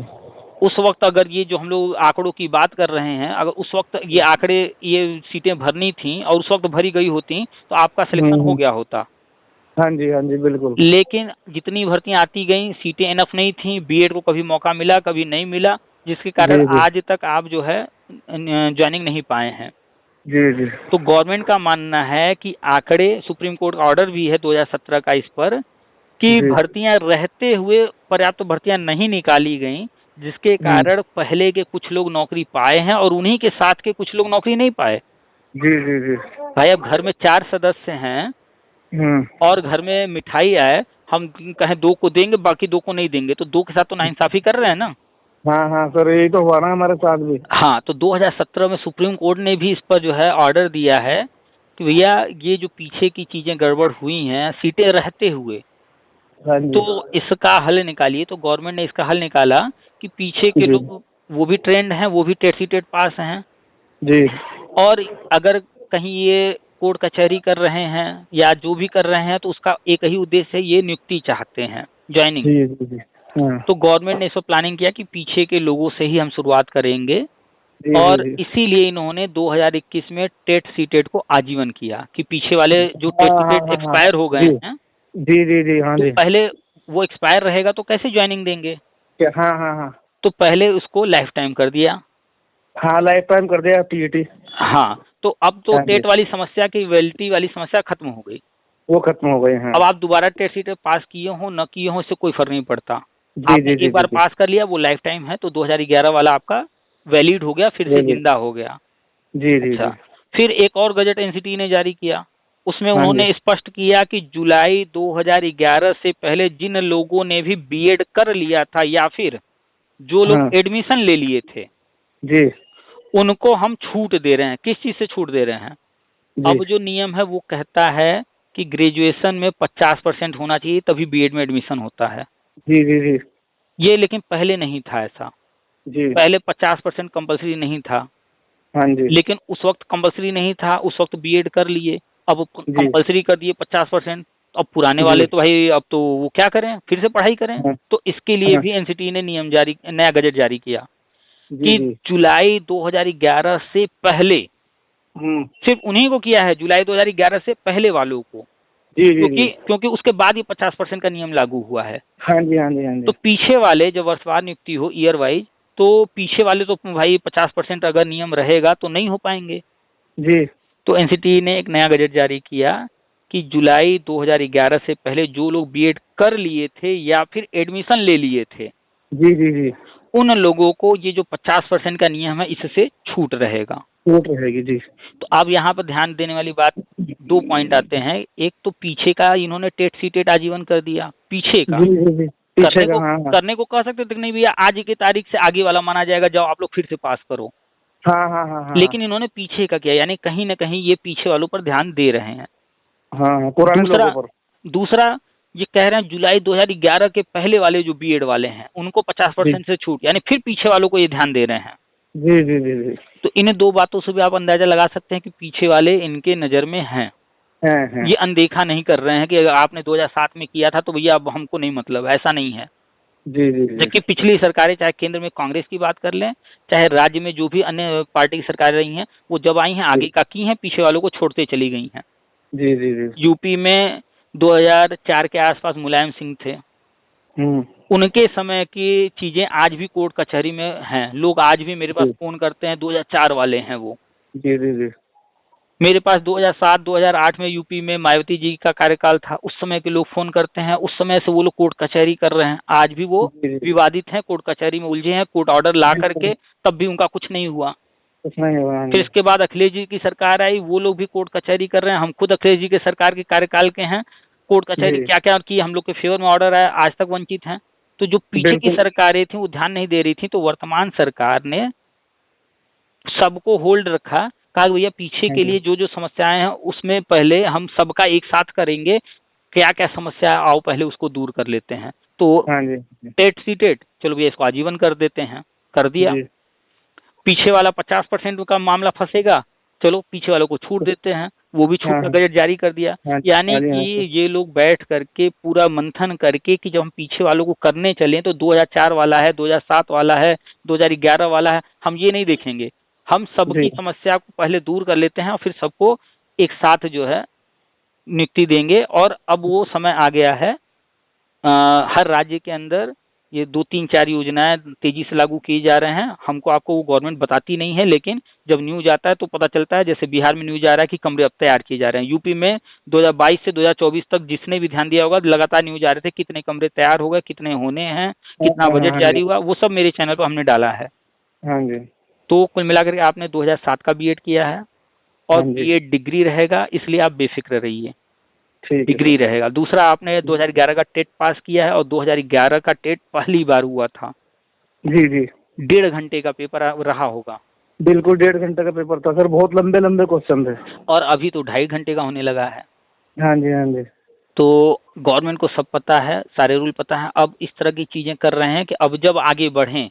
उस वक्त अगर ये जो हम लोग आंकड़ों की बात कर रहे हैं, अगर उस वक्त ये आंकड़े, ये सीटें भरनी थी और उस वक्त भरी गई होती तो आपका सिलेक्शन हो हुँ। गया होता। हाँ जी, हाँ जी, बिल्कुल। लेकिन जितनी भर्तियां आती गई, सीटें इनफ नहीं थी, बीएड को कभी मौका मिला कभी नहीं मिला, जिसके कारण जी, जी। आज तक आप जो है ज्वाइनिंग नहीं पाए हैं। जी, जी। तो गवर्नमेंट का मानना है कि आंकड़े, सुप्रीम कोर्ट का ऑर्डर भी है 2017 का इस पर, कि जी। भर्तियां रहते हुए पर्याप्त भर्तियां नहीं निकाली गईं, जिसके हुँ। कारण पहले के कुछ लोग नौकरी पाए हैं और उन्हीं के साथ के कुछ लोग नौकरी नहीं पाए। जी, जी, जी। भाई अब घर में 4 सदस्य हैं हुँ। और घर में मिठाई आए, हम कहें 2 को देंगे बाकी 2 को नहीं देंगे, तो 2 के साथ तो नाइंसाफी कर रहे हैं ना। हाँ, हाँ सर, यही तो हुआ ना हमारे साथ भी। हाँ, तो 2017 में सुप्रीम कोर्ट ने भी इस पर जो है ऑर्डर दिया है कि भैया ये जो पीछे की चीजें गड़बड़ हुई हैं सीटें रहते हुए, हाँ जी। तो इसका हल निकालिए। तो गवर्नमेंट ने इसका हल निकाला कि पीछे के जी। लोग वो भी ट्रेंड हैं, वो भी टेट सीटेट पास हैं, जी। और अगर कहीं ये कोर्ट कचहरी कर रहे हैं या जो भी कर रहे हैं तो उसका एक ही उद्देश्य है, ये नियुक्ति चाहते हैं, ज्वाइनिंग। जी, जी, जी। हाँ। तो गवर्नमेंट ने इस पर प्लानिंग किया कि पीछे के लोगों से ही हम शुरुआत करेंगे, जी, जी, और जी। इसीलिए इन्होंने 2021 में टेट सीटेट को आजीवन किया कि पीछे वाले जो हाँ, टेट हाँ, सीटेट हाँ, हाँ। एक्सपायर हो गए जी। हैं, जी, जी, जी, हाँ तो जी। पहले वो एक्सपायर रहेगा तो कैसे ज्वाइनिंग देंगे, क्या, हाँ, हाँ, हाँ। तो पहले उसको लाइफ टाइम कर दिया। हाँ, लाइफ टाइम कर दिया टीईटी। हाँ, तो अब तो हाँ जी। टेट वाली समस्या की, वैलिडिटी वाली समस्या खत्म हो गई। वो खत्म हो गए हैं। अब आप दोबारा टेट सीटेट पास किए हो न किए हो, इससे कोई फर्क नहीं पड़ता। जी, आपने जी, जी, एक बार जी, जी। पास कर लिया, वो लाइफ टाइम है, तो 2011 वाला आपका वैलिड हो गया, फिर से जी, जी। जिंदा हो गया। जी, जी, अच्छा, जी। फिर एक और गजट एनसीटी ने जारी किया उसमें हाँ उन्होंने जी। स्पष्ट किया कि जुलाई 2011 से पहले जिन लोगों ने भी बीएड कर लिया था या फिर जो लोग हाँ एडमिशन ले लिए थे, जी उनको हम छूट दे रहे हैं। किस चीज से छूट दे रहे हैं? जी अब जो नियम है वो कहता है कि ग्रेजुएशन में 50% होना चाहिए, तभी बीएड में एडमिशन होता है। जी जी जी ये लेकिन पहले नहीं था ऐसा। जी। पहले 50% कंपलसरी नहीं था, हाँ जी लेकिन उस वक्त कंपलसरी नहीं था, उस वक्त बीएड कर लिए। अब जी कंपलसरी कर दिए 50%। अब पुराने जी। वाले तो भाई अब तो वो क्या करें, फिर से पढ़ाई करें। हाँ तो इसके लिए हाँ भी एनसीटी ने नया गजट जारी किया जी कि जी। जुलाई 2011 से पहले, सिर्फ उन्हीं को किया है, जुलाई 2011 से पहले वालों को, जी जी क्योंकि जी। क्योंकि उसके बाद ही 50% का नियम लागू हुआ है। हाँ जी हाँ जी हाँ तो जी पीछे वाले जब वर्षवार नियुक्ति हो ईयर वाइज, तो पीछे वाले तो भाई 50% अगर नियम रहेगा तो नहीं हो पाएंगे। जी तो एनसीटी ने एक नया गजट जारी किया कि जुलाई 2011 से पहले जो लोग बीएड कर लिए थे या फिर एडमिशन ले लिए थे, जी जी जी। उन लोगों को ये जो 50% का नियम है इससे छूट रहेगा। छूट रहेगी जी। तो अब यहाँ पर ध्यान देने वाली बात, दो पॉइंट आते हैं। एक तो पीछे का इन्होंने टेट सीटेट आजीवन कर दिया, पीछे का जी जी जी। पीछे का हाँ हाँ करने को कह सकते थे कि नहीं भैया आज की तारीख से आगे वाला माना जाएगा, जाओ आप लोग फिर से पास करो। हाँ हाँ हाँ हाँ लेकिन इन्होंने पीछे का किया, यानी कहीं ना कहीं ये पीछे वालों पर ध्यान दे रहे हैं। हाँ हाँ, पुराने दूसरा लोगों पर। दूसरा ये कह रहे हैं जुलाई 2011 के पहले वाले जो बीएड वाले हैं उनको जी 50% से छूट, यानी फिर पीछे वालों को ये ध्यान दे रहे हैं। जी जी जी जी। तो इन दो बातों से भी आप अंदाजा लगा सकते हैं कि पीछे वाले इनके नजर में हैं। हैं। ये अनदेखा नहीं कर रहे हैं कि अगर आपने 2007 में किया था तो भैया अब हमको नहीं मतलब, ऐसा नहीं है। जी जी जी जबकि पिछली सरकारें, चाहे केंद्र में कांग्रेस की बात कर लें, चाहे राज्य में जो भी अन्य पार्टी की सरकारें रही हैं, वो जब आई हैं आगे का की हैं, पीछे वालों को छोड़ते चली गई हैं। जी जी जी। यूपी में 2004 के आसपास मुलायम सिंह थे, उनके समय की चीजें आज भी कोर्ट कचहरी में हैं। लोग आज भी मेरे पास जी फोन करते हैं, 2004 वाले हैं वो। जी जी जी मेरे पास 2007-2008 में यूपी में मायावती जी का कार्यकाल था, उस समय के लोग फोन करते हैं। उस समय से वो लोग कोर्ट कचहरी कर रहे हैं, आज भी वो जी जी। विवादित हैं, कोर्ट कचहरी में उलझे हैं, कोर्ट ऑर्डर ला करके, तब भी उनका कुछ नहीं हुआ। कुछ नहीं हुआ। हाँ फिर जी इसके बाद अखिलेश जी की सरकार आई, वो लोग भी कोर्ट कचहरी कर रहे हैं। हम खुद अखिलेश जी के सरकार के कार्यकाल के हैं, कोर्ट कचहरी जी क्या क्या की हम लोग के फेवर में ऑर्डर आया, आज तक वंचित हैं। तो जो पीछे की बिल्कुल। सरकारें थी वो ध्यान नहीं दे रही थी, तो वर्तमान सरकार ने सबको होल्ड रखा, कहा भैया पीछे हाँ के जी लिए जो जो समस्याएं हैं उसमें पहले हम सबका एक साथ करेंगे, क्या क्या समस्या है आओ पहले उसको दूर कर लेते हैं। तो हाँ जी टेट सी टेट चलो भैया इसको आजीवन कर देते हैं, कर दिया। जी पीछे वाला 50% का मामला फंसेगा, चलो पीछे वालों को छूट देते हैं, वो भी छूट हाँ का हाँ गजट जारी कर दिया। हाँ यानी हाँ जी हाँ कि ये लोग बैठ करके पूरा मंथन करके कि जब हम पीछे वालों को करने चलें तो 2004 वाला है, 2007 वाला है, 2011 वाला है, हम ये नहीं देखेंगे। हम सबकी जी समस्या को पहले दूर कर लेते हैं और फिर सबको एक साथ जो है नियुक्ति देंगे। और अब वो समय आ गया है, हर राज्य के अंदर ये 2-3-4 योजनाएं तेजी से लागू किए जा रहे हैं। हमको आपको वो गवर्नमेंट बताती नहीं है, लेकिन जब न्यूज आता है तो पता चलता है। जैसे बिहार में न्यूज आ रहा है कि कमरे अब तैयार किए जा रहे हैं। यूपी में 2022 से 2024 तक जिसने भी ध्यान दिया होगा लगातार न्यूज आ रहे थे कितने कमरे तैयार हो गए, कितने होने हैं, कितना बजट हाँ जारी जी हुआ, वो सब मेरे चैनल पर हमने डाला है। हाँ जी तो कुल मिलाकर के आपने 2007 का बीएड किया है और हाँ जी। बीएड डिग्री रहेगा, इसलिए आप बेफिक्र रहिए, ठीक है डिग्री रहेगा। दूसरा आपने 2011 का टेट पास किया है और 2011 का टेट पहली बार हुआ था, जी जी 1.5 घंटे का पेपर रहा होगा, बिल्कुल 1.5 घंटे का पेपर था सर, बहुत लंबे लंबे क्वेश्चन थे। और अभी तो 2.5 घंटे का होने लगा है। हाँ जी हाँ जी तो गवर्नमेंट को सब पता है, सारे रूल पता है। अब इस तरह की चीजें कर रहे हैं कि अब जब आगे बढ़ें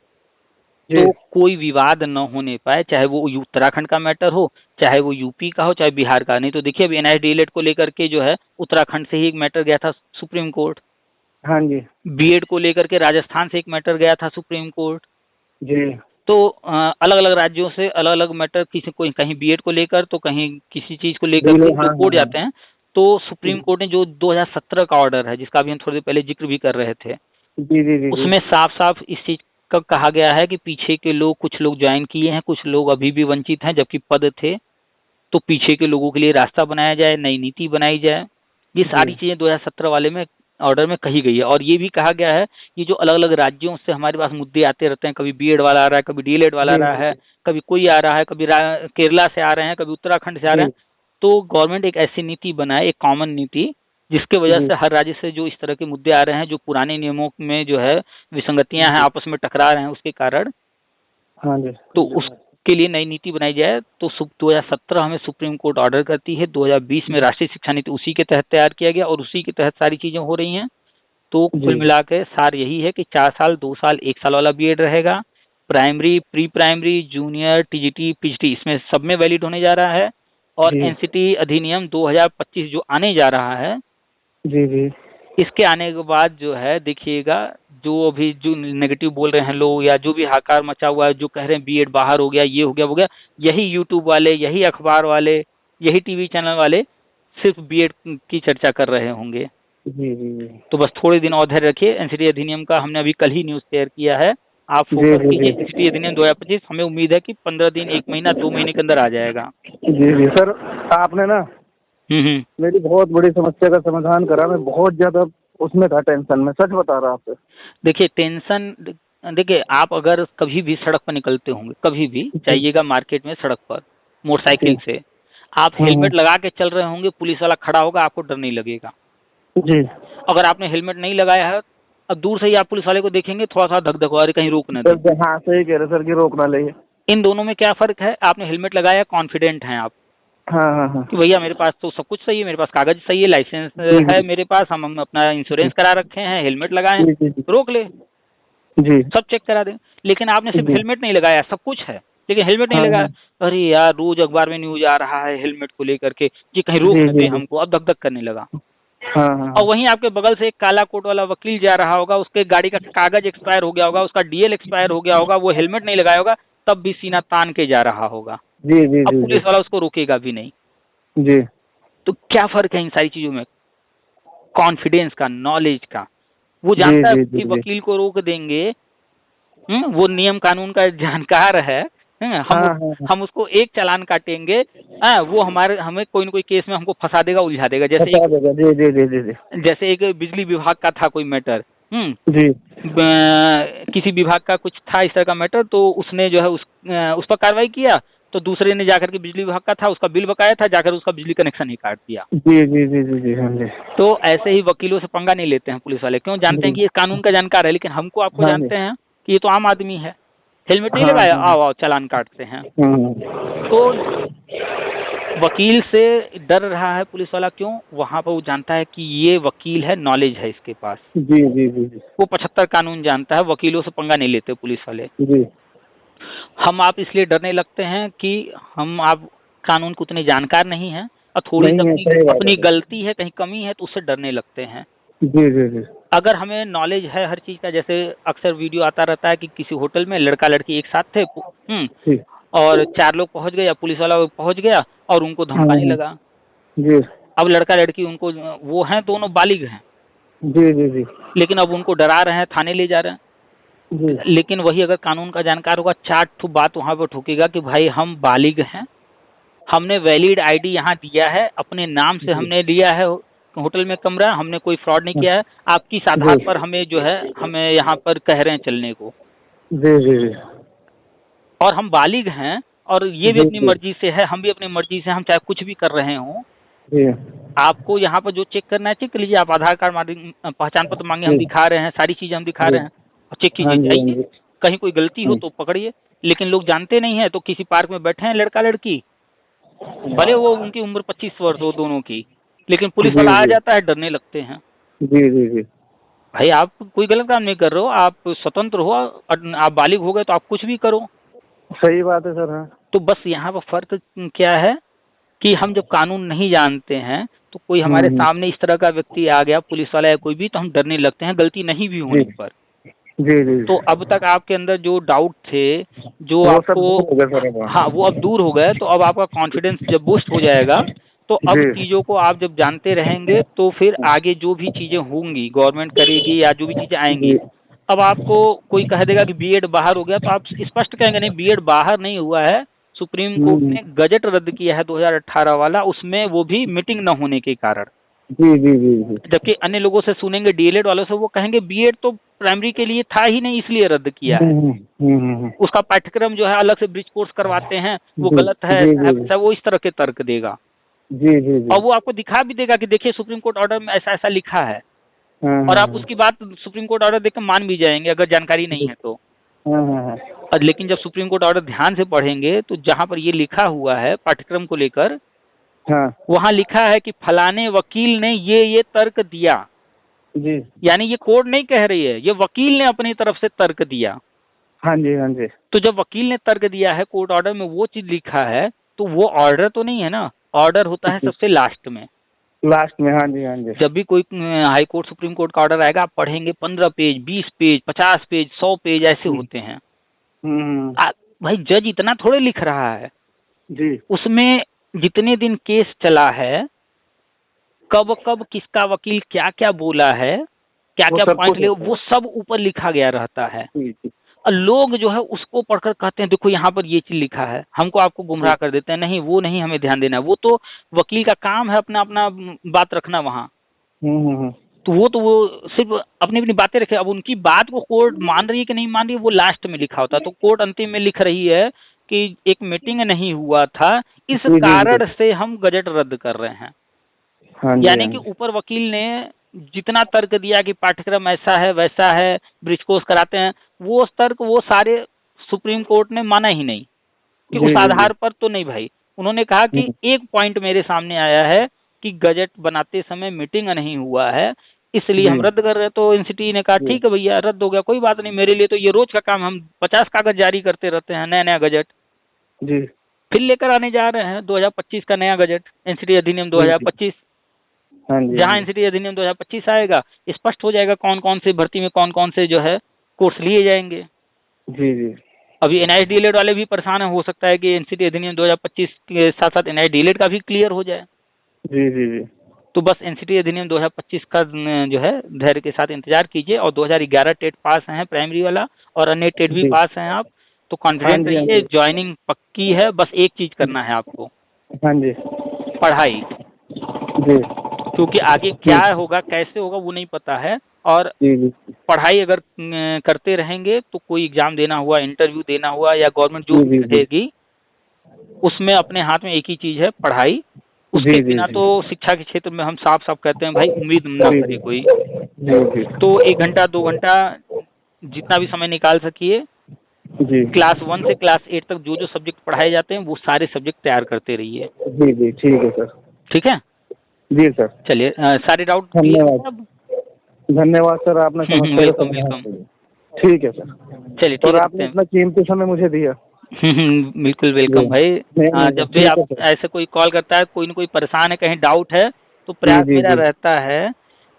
जी तो कोई विवाद न होने पाए, चाहे वो उत्तराखंड का मैटर हो, चाहे वो यूपी का हो, चाहे बिहार का। नहीं तो देखिए अभी एनआईटी डीएलएड को लेकर के जो है उत्तराखंड से ही एक मैटर गया था सुप्रीम कोर्ट, हाँ जी बीएड को लेकर के राजस्थान से एक मैटर गया था सुप्रीम कोर्ट। जी तो अलग अलग राज्यों से अलग अलग मैटर, किसी को कहीं बीएड को लेकर तो कहीं किसी चीज को लेकर के हाँ जो कोर्ट हाँ जाते हैं। तो सुप्रीम कोर्ट ने जो 2017 का ऑर्डर है, जिसका अभी हम थोड़ी देर पहले जिक्र भी कर रहे थे, जी जी जी उसमें साफ साफ इस चीज का कहा गया है कि पीछे के लोग, कुछ लोग ज्वाइन किए हैं, कुछ लोग अभी भी वंचित हैं जबकि पद थे, तो पीछे के लोगों के लिए रास्ता बनाया जाए, नई नीति बनाई जाए। ये सारी चीजें 2017 वाले में ऑर्डर में कही गई है। और ये भी कहा गया है ये जो अलग अलग राज्यों से हमारे पास मुद्दे आते रहते हैं, कभी बीएड वाला आ रहा है, कभी डीएलएड वाला आ रहा है, कभी कोई आ रहा है, कभी केरला से आ रहे हैं, कभी उत्तराखंड से आ रहे हैं, तो गवर्नमेंट एक ऐसी नीति बनाए, एक कॉमन नीति, जिसके वजह जी से हर राज्य से जो इस तरह के मुद्दे आ रहे हैं, जो पुराने नियमों में जो है विसंगतियां हैं, आपस में टकरा रहे हैं उसके कारण, हाँ जी तो उसके लिए नई नीति बनाई जाए। तो 2017 हमें सुप्रीम कोर्ट ऑर्डर करती है, 2020 में राष्ट्रीय शिक्षा नीति उसी के तहत तैयार किया गया और उसी के तहत सारी चीजें हो रही हैं। तो कुल जी मिला के सार यही है कि 4 साल, 2 साल, 1 साल वाला बीएड रहेगा। Primary, pre primary, junior, TGT, PGT इसमें सब में वैलिड होने जा रहा है। और जी एनसीटी अधिनियम 2025 जो आने जा रहा है, जी जी इसके आने के बाद जो है देखिएगा, जो अभी जो नेगेटिव बोल रहे हैं लोग या जो भी हाकार मचा हुआ है, जो कह रहे हैं बीएड बाहर हो गया, ये हो गया वो गया, यही यूट्यूब वाले, यही अखबार वाले, यही टीवी चैनल वाले सिर्फ बीएड की चर्चा कर रहे होंगे। जी जी जी तो बस थोड़े दिन और धैर्य रखिए। एनसीटी अधिनियम का हमने अभी कल ही न्यूज शेयर किया है, आप जी फोकस जी कीजिए जी एनसीटी अधिनियम 2025। हमें उम्मीद है कि 15 दिन, 1 महीना, 2 महीने के अंदर आ जाएगा। जी जी सर, आपने ना हम्म। मेरी बहुत बड़ी समस्या का समाधान करा। मैं बहुत ज्यादा उसमें था, टेंशन में, सच बता रहा आपसे। देखिए टेंशन, देखिए आप अगर कभी भी सड़क पर निकलते होंगे, कभी भी जाइएगा मार्केट में, सड़क पर मोटरसाइकिल से, आप हेलमेट लगा के चल रहे होंगे, पुलिस वाला खड़ा होगा, आपको डर नहीं लगेगा। जी अगर आपने हेलमेट नहीं लगाया है, अब दूर से ही आप पुलिस वाले को देखेंगे, थोड़ा सा धक धक, अरे कहीं रोक न दे। हाँ सही कह रहे सर कि रोकना ले। इन दोनों में क्या फर्क है? आपने हेलमेट लगाया, कॉन्फिडेंट हैं आप हाँ हाँ हाँ कि भैया मेरे पास तो सब कुछ सही है, मेरे पास कागज सही है, लाइसेंस जी है जी मेरे पास, हम अपना इंश्योरेंस करा रखे हैं, हेलमेट लगाए हैं, जी जी रोक ले, जी सब चेक करा दें। लेकिन आपने सिर्फ जी हेलमेट नहीं लगाया, सब कुछ है लेकिन हेलमेट नहीं हाँ लगाया, हाँ अरे यार रोज अखबार में न्यूज आ रहा है हेलमेट को लेकर के कि कहीं रोक जी न दे जी जी हमको, अब धक धक करने लगा। हाँ हाँ और वहीं आपके बगल से एक काला कोट वाला वकील जा रहा होगा, उसके गाड़ी का कागज एक्सपायर हो गया होगा, उसका डीएल एक्सपायर हो गया होगा, वो हेलमेट नहीं लगाया होगा, तब भी सीना तान के जा रहा होगा। जी जी अब जी पुलिस वाला उसको रोकेगा भी नहीं। जी तो क्या फर्क है इन सारी चीजों में? कॉन्फिडेंस का, नॉलेज का। वो जी जानता है जी कि जी वकील को रोक देंगे, वो नियम कानून का जानकार है, हाँ हाँ हम उसको एक चालान काटेंगे, वो हमें कोई न कोई केस में हमको फंसा देगा, उलझा देगा। बता देगा। जी जी जी जी जी जैसे एक बिजली विभाग का था कोई मैटर, जी किसी विभाग का कुछ था इस तरह का मैटर, तो उसने जो है उस पर कार्रवाई किया, तो दूसरे ने जाकर के बिजली विभाग का था, उसका बिल बकाया था, जाकर उसका बिजली कनेक्शन ही काट दिया। जी जी जी जी जी हाँ जी तो ऐसे ही वकीलों से पंगा नहीं लेते हैं पुलिस वाले, क्यों? जानते हैं कि ये कानून का जानकार है। लेकिन हमको, आपको हाँ जी जानते हैं कि ये तो आम आदमी है, हेलमेट नहीं हाँ लगाया, हाँ आओ आओ चालान काटते हैं। हाँ तो वकील से डर रहा है पुलिस वाला, क्यों? वहां पर वो जानता है कि ये वकील है, नॉलेज है इसके पास, जी जी जी जी वो 75 कानून जानता है, वकीलों से पंगा नहीं लेते पुलिस वाले। जी हम आप इसलिए डरने लगते हैं कि हम आप कानून को उतने जानकार नहीं हैं, और थोड़ी सी नहीं है, सही बात अपनी है। गलती है, कहीं कमी है, तो उससे डरने लगते हैं। जी जी जी अगर हमें नॉलेज है हर चीज का, जैसे अक्सर वीडियो आता रहता है कि किसी होटल में लड़का लड़की एक साथ थे, जी और 4 लोग पहुंच गए या पुलिस वाला पहुंच गया और उनको हाँ धमकाने हाँ लगा। जी अब लड़का लड़की उनको, वो हैं दोनों बालिग हैं, जी जी जी लेकिन अब उनको डरा रहे हैं, थाने ले जा रहे हैं। जी लेकिन वही अगर कानून का जानकार होगा, 4 ठो बात वहां पर ठोकेगा कि भाई हम बालिग हैं, हमने वैलिड आईडी यहाँ दिया है, अपने नाम से हमने लिया है होटल में कमरा, हमने कोई फ्रॉड नहीं किया है, आप किस आधार पर हमें जो है हमें यहाँ पर कह रहे हैं चलने को, जी जी जी और हम बालिग हैं, और ये भी जी अपनी जी मर्जी से है, हम भी अपनी मर्जी से, हम चाहे कुछ भी कर रहे हों, जी आपको यहाँ पर जो चेक करना है चेक कर लीजिए, आप आधार कार्ड मांगे, पहचान पत्र मांगे, हम जी दिखा रहे हैं, सारी चीजें हम दिखा जी रहे हैं, और चेक हाँ कीजिए, जी हाँ जाइए, जी कहीं कोई गलती हो जी तो पकड़िए। लेकिन लोग जानते नहीं है, तो किसी पार्क में बैठे हैं लड़का लड़की, भले वो उनकी उम्र 25 वर्ष हो दोनों की, लेकिन पुलिस जी वाला आ जी जाता है, डरने लगते हैं। जी जी जी भाई आप कोई गलत काम नहीं कर रहे हो, आप स्वतंत्र हो, आप बालिग हो गए तो आप कुछ भी करो। सही बात है सर। हाँ तो बस यहाँ पर फर्क क्या है कि हम जब कानून नहीं जानते हैं, तो कोई हमारे सामने इस तरह का व्यक्ति आ गया, पुलिस वाला या कोई भी, तो हम डरने लगते हैं गलती नहीं भी होने पर। जी जी तो अब तक आपके अंदर जो डाउट थे, जो वो सब आपको, दूर हो गया सर अब। हाँ वो अब दूर हो गए, तो अब आपका कॉन्फिडेंस जब बूस्ट हो जाएगा, तो अब जी चीजों को आप जब जानते रहेंगे, तो फिर आगे जो भी चीजें होंगी, गवर्नमेंट करेगी या जो भी चीजें आएंगी, जी अब आपको कोई कह देगा कि बीएड बाहर हो गया, तो आप स्पष्ट कहेंगे नहीं, बीएड बाहर नहीं हुआ है, सुप्रीम कोर्ट ने गजट रद्द किया है 2018 वाला, उसमें वो भी मीटिंग न होने के कारण। जी जी जी जी जबकि अन्य लोगों से सुनेंगे, डीएलएड वालों से, वो कहेंगे बीएड तो प्राइमरी के लिए था ही नहीं, इसलिए रद्द किया है, उसका पाठ्यक्रम जो है अलग से ब्रिज कोर्स करवाते हैं, वो जी, गलत है, जी, जी, जी। ऐसा वो इस तरह के तर्क देगा। जी जी जी। और वो आपको दिखा भी देगा कि देखिए सुप्रीम कोर्ट ऑर्डर में ऐसा ऐसा लिखा है, हाँ और हाँ आप उसकी बात सुप्रीम कोर्ट ऑर्डर देखकर मान भी जाएंगे अगर जानकारी नहीं है तो। हाँ हाँ हाँ और लेकिन जब सुप्रीम कोर्ट ऑर्डर ध्यान से पढ़ेंगे तो जहां पर ये लिखा हुआ है पाठ्यक्रम को लेकर, हाँ वहां लिखा है कि फलाने वकील ने ये तर्क दिया। जी। यानी ये कोर्ट नहीं कह रही है, ये वकील ने अपनी तरफ से तर्क दिया। हाँ जी हाँ जी। तो जब वकील ने तर्क दिया है, कोर्ट ऑर्डर में वो चीज लिखा है, तो वो ऑर्डर तो नहीं है ना। ऑर्डर होता है सबसे लास्ट में। लास्ट में, हाँ जी हाँ जी। जब भी कोई हाई कोर्ट सुप्रीम कोर्ट का ऑर्डर आएगा, आप पढ़ेंगे 15 पेज, 20 पेज, 50 पेज, 100 पेज ऐसे होते हैं। भाई जज इतना थोड़े लिख रहा है जी। उसमें। जितने दिन केस चला है, कब कब किसका वकील क्या क्या बोला है, क्या वो क्या सब पॉइंट कुछ ले, होता है। वो सब ऊपर लिखा गया रहता है। जी जी और लोग जो है उसको पढ़कर कहते हैं देखो यहाँ पर ये चीज लिखा है, हमको आपको गुमराह कर देते हैं। नहीं, वो नहीं, हमें ध्यान देना है। वो तो वकील का काम है अपना अपना बात रखना वहाँ। तो वो सिर्फ अपनी अपनी बातें रखे। अब उनकी बात को कोर्ट मान रही है कि नहीं मान रही है, वो लास्ट में लिखा होता है। तो कोर्ट अंतिम में लिख रही है कि एक मीटिंग नहीं हुआ था, इस जी, जी, कारण से हम गजट रद्द कर रहे हैं। हाँ जी, यानी हाँ कि जी। ऊपर वकील ने जितना तर्क दिया कि पाठ्यक्रम ऐसा है वैसा है, ब्रिज कोर्स कराते हैं, वो तर्क वो सारे सुप्रीम कोर्ट ने माना ही नहीं कि जी, उस जी, आधार पर तो नहीं भाई। उन्होंने कहा कि एक पॉइंट मेरे सामने आया है कि गजट बनाते समय मीटिंग नहीं हुआ है, इसलिए हम जी, रद्द कर रहे हैं। तो एनसीटी ने कहा जी, ठीक है भैया, रद्द हो गया, कोई बात नहीं, मेरे लिए तो ये रोज का काम, हम 50 कागज जारी करते रहते हैं, नया नया गजट। जी, फिर लेकर आने जा रहे हैं 2025 का नया गजट, एनसीटी अधिनियम जी, 2025। हाँ जी, जहां हाँ जी, एनसीटी अधिनियम 2025 आएगा, स्पष्ट हो जाएगा कौन कौन से भर्ती में कौन कौन से जो है कोर्स लिए जाएंगे। जी, जी, अभी एनआईएस डीएलएड वाले भी परेशान है, हो सकता है कि एनसीटी अधिनियम 2025 के साथ साथ एनआईएस डीएलएड का भी क्लियर हो जाए। जी, जी, जी, तो बस एनसीटी अधिनियम 2025 का जो है धैर्य के साथ इंतजार कीजिए। और 2011 टेट पास हैं प्राइमरी वाला, और अन्य टेट भी जी, पास हैं आप, तो हाँ कॉन्फिडेंट जी, हाँ रहिए, जी, ज्वाइनिंग पक्की है। बस एक चीज करना है आपको, हाँ जी, पढ़ाई। जी, क्योंकि आगे क्या होगा कैसे होगा वो नहीं पता है, और जी, जी, पढ़ाई अगर करते रहेंगे तो कोई एग्जाम देना हुआ, इंटरव्यू देना हुआ, या गवर्नमेंट जो जी, जी, जी, रहेगी उसमें अपने हाथ में एक ही चीज है, पढ़ाई। उसके जी, जी, बिना जी, तो शिक्षा के क्षेत्र में हम साफ साफ कहते हैं भाई उम्मीद न जी, करे कोई। जी, जी, तो 1 घंटा 2 घंटा जितना भी समय निकाल सकिए, जी, क्लास 1 से क्लास 8 तक जो जो सब्जेक्ट पढ़ाए जाते हैं वो सारे सब्जेक्ट तैयार करते रहिए। जी, जी, ठीक है सर। ठीक है, जी सर, चलिए सारे डाउट धन्यवाद। धन्यवाद सर, आपने समस्या का वेलकम समाधान वेलकम। किया। ठीक है सर, चलिए ठीक और है, आपने इतना कीमती समय मुझे दिया। बिल्कुल वेलकम भाई। जब भी ठीक आप है सर। ऐसे कोई कॉल करता है, कोई न कोई परेशान है, कहीं डाउट है, तो जी, प्रयास जी, मेरा जी, रहता है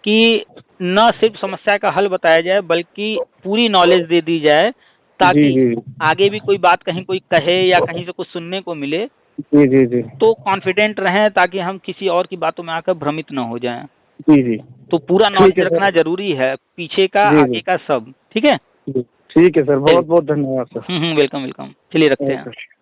कि न सिर्फ समस्या का हल बताया जाए बल्कि पूरी नॉलेज दे दी जाए, जी, ताकि जी, आगे भी कोई बात कहीं कोई कहे या कहीं से कुछ सुनने को मिले जी, जी, जी, तो कॉन्फिडेंट रहें, ताकि हम किसी और की बातों में आकर भ्रमित न हो जाएं। जी, जी, तो पूरा ठीक नॉलेज है रखना सर। जरूरी है, पीछे का जी, आगे जी, का सब। ठीक है, जी, ठीक है सर, बहुत बहुत धन्यवाद सर। Welcome welcome. चलिए रखते हैं। ओके।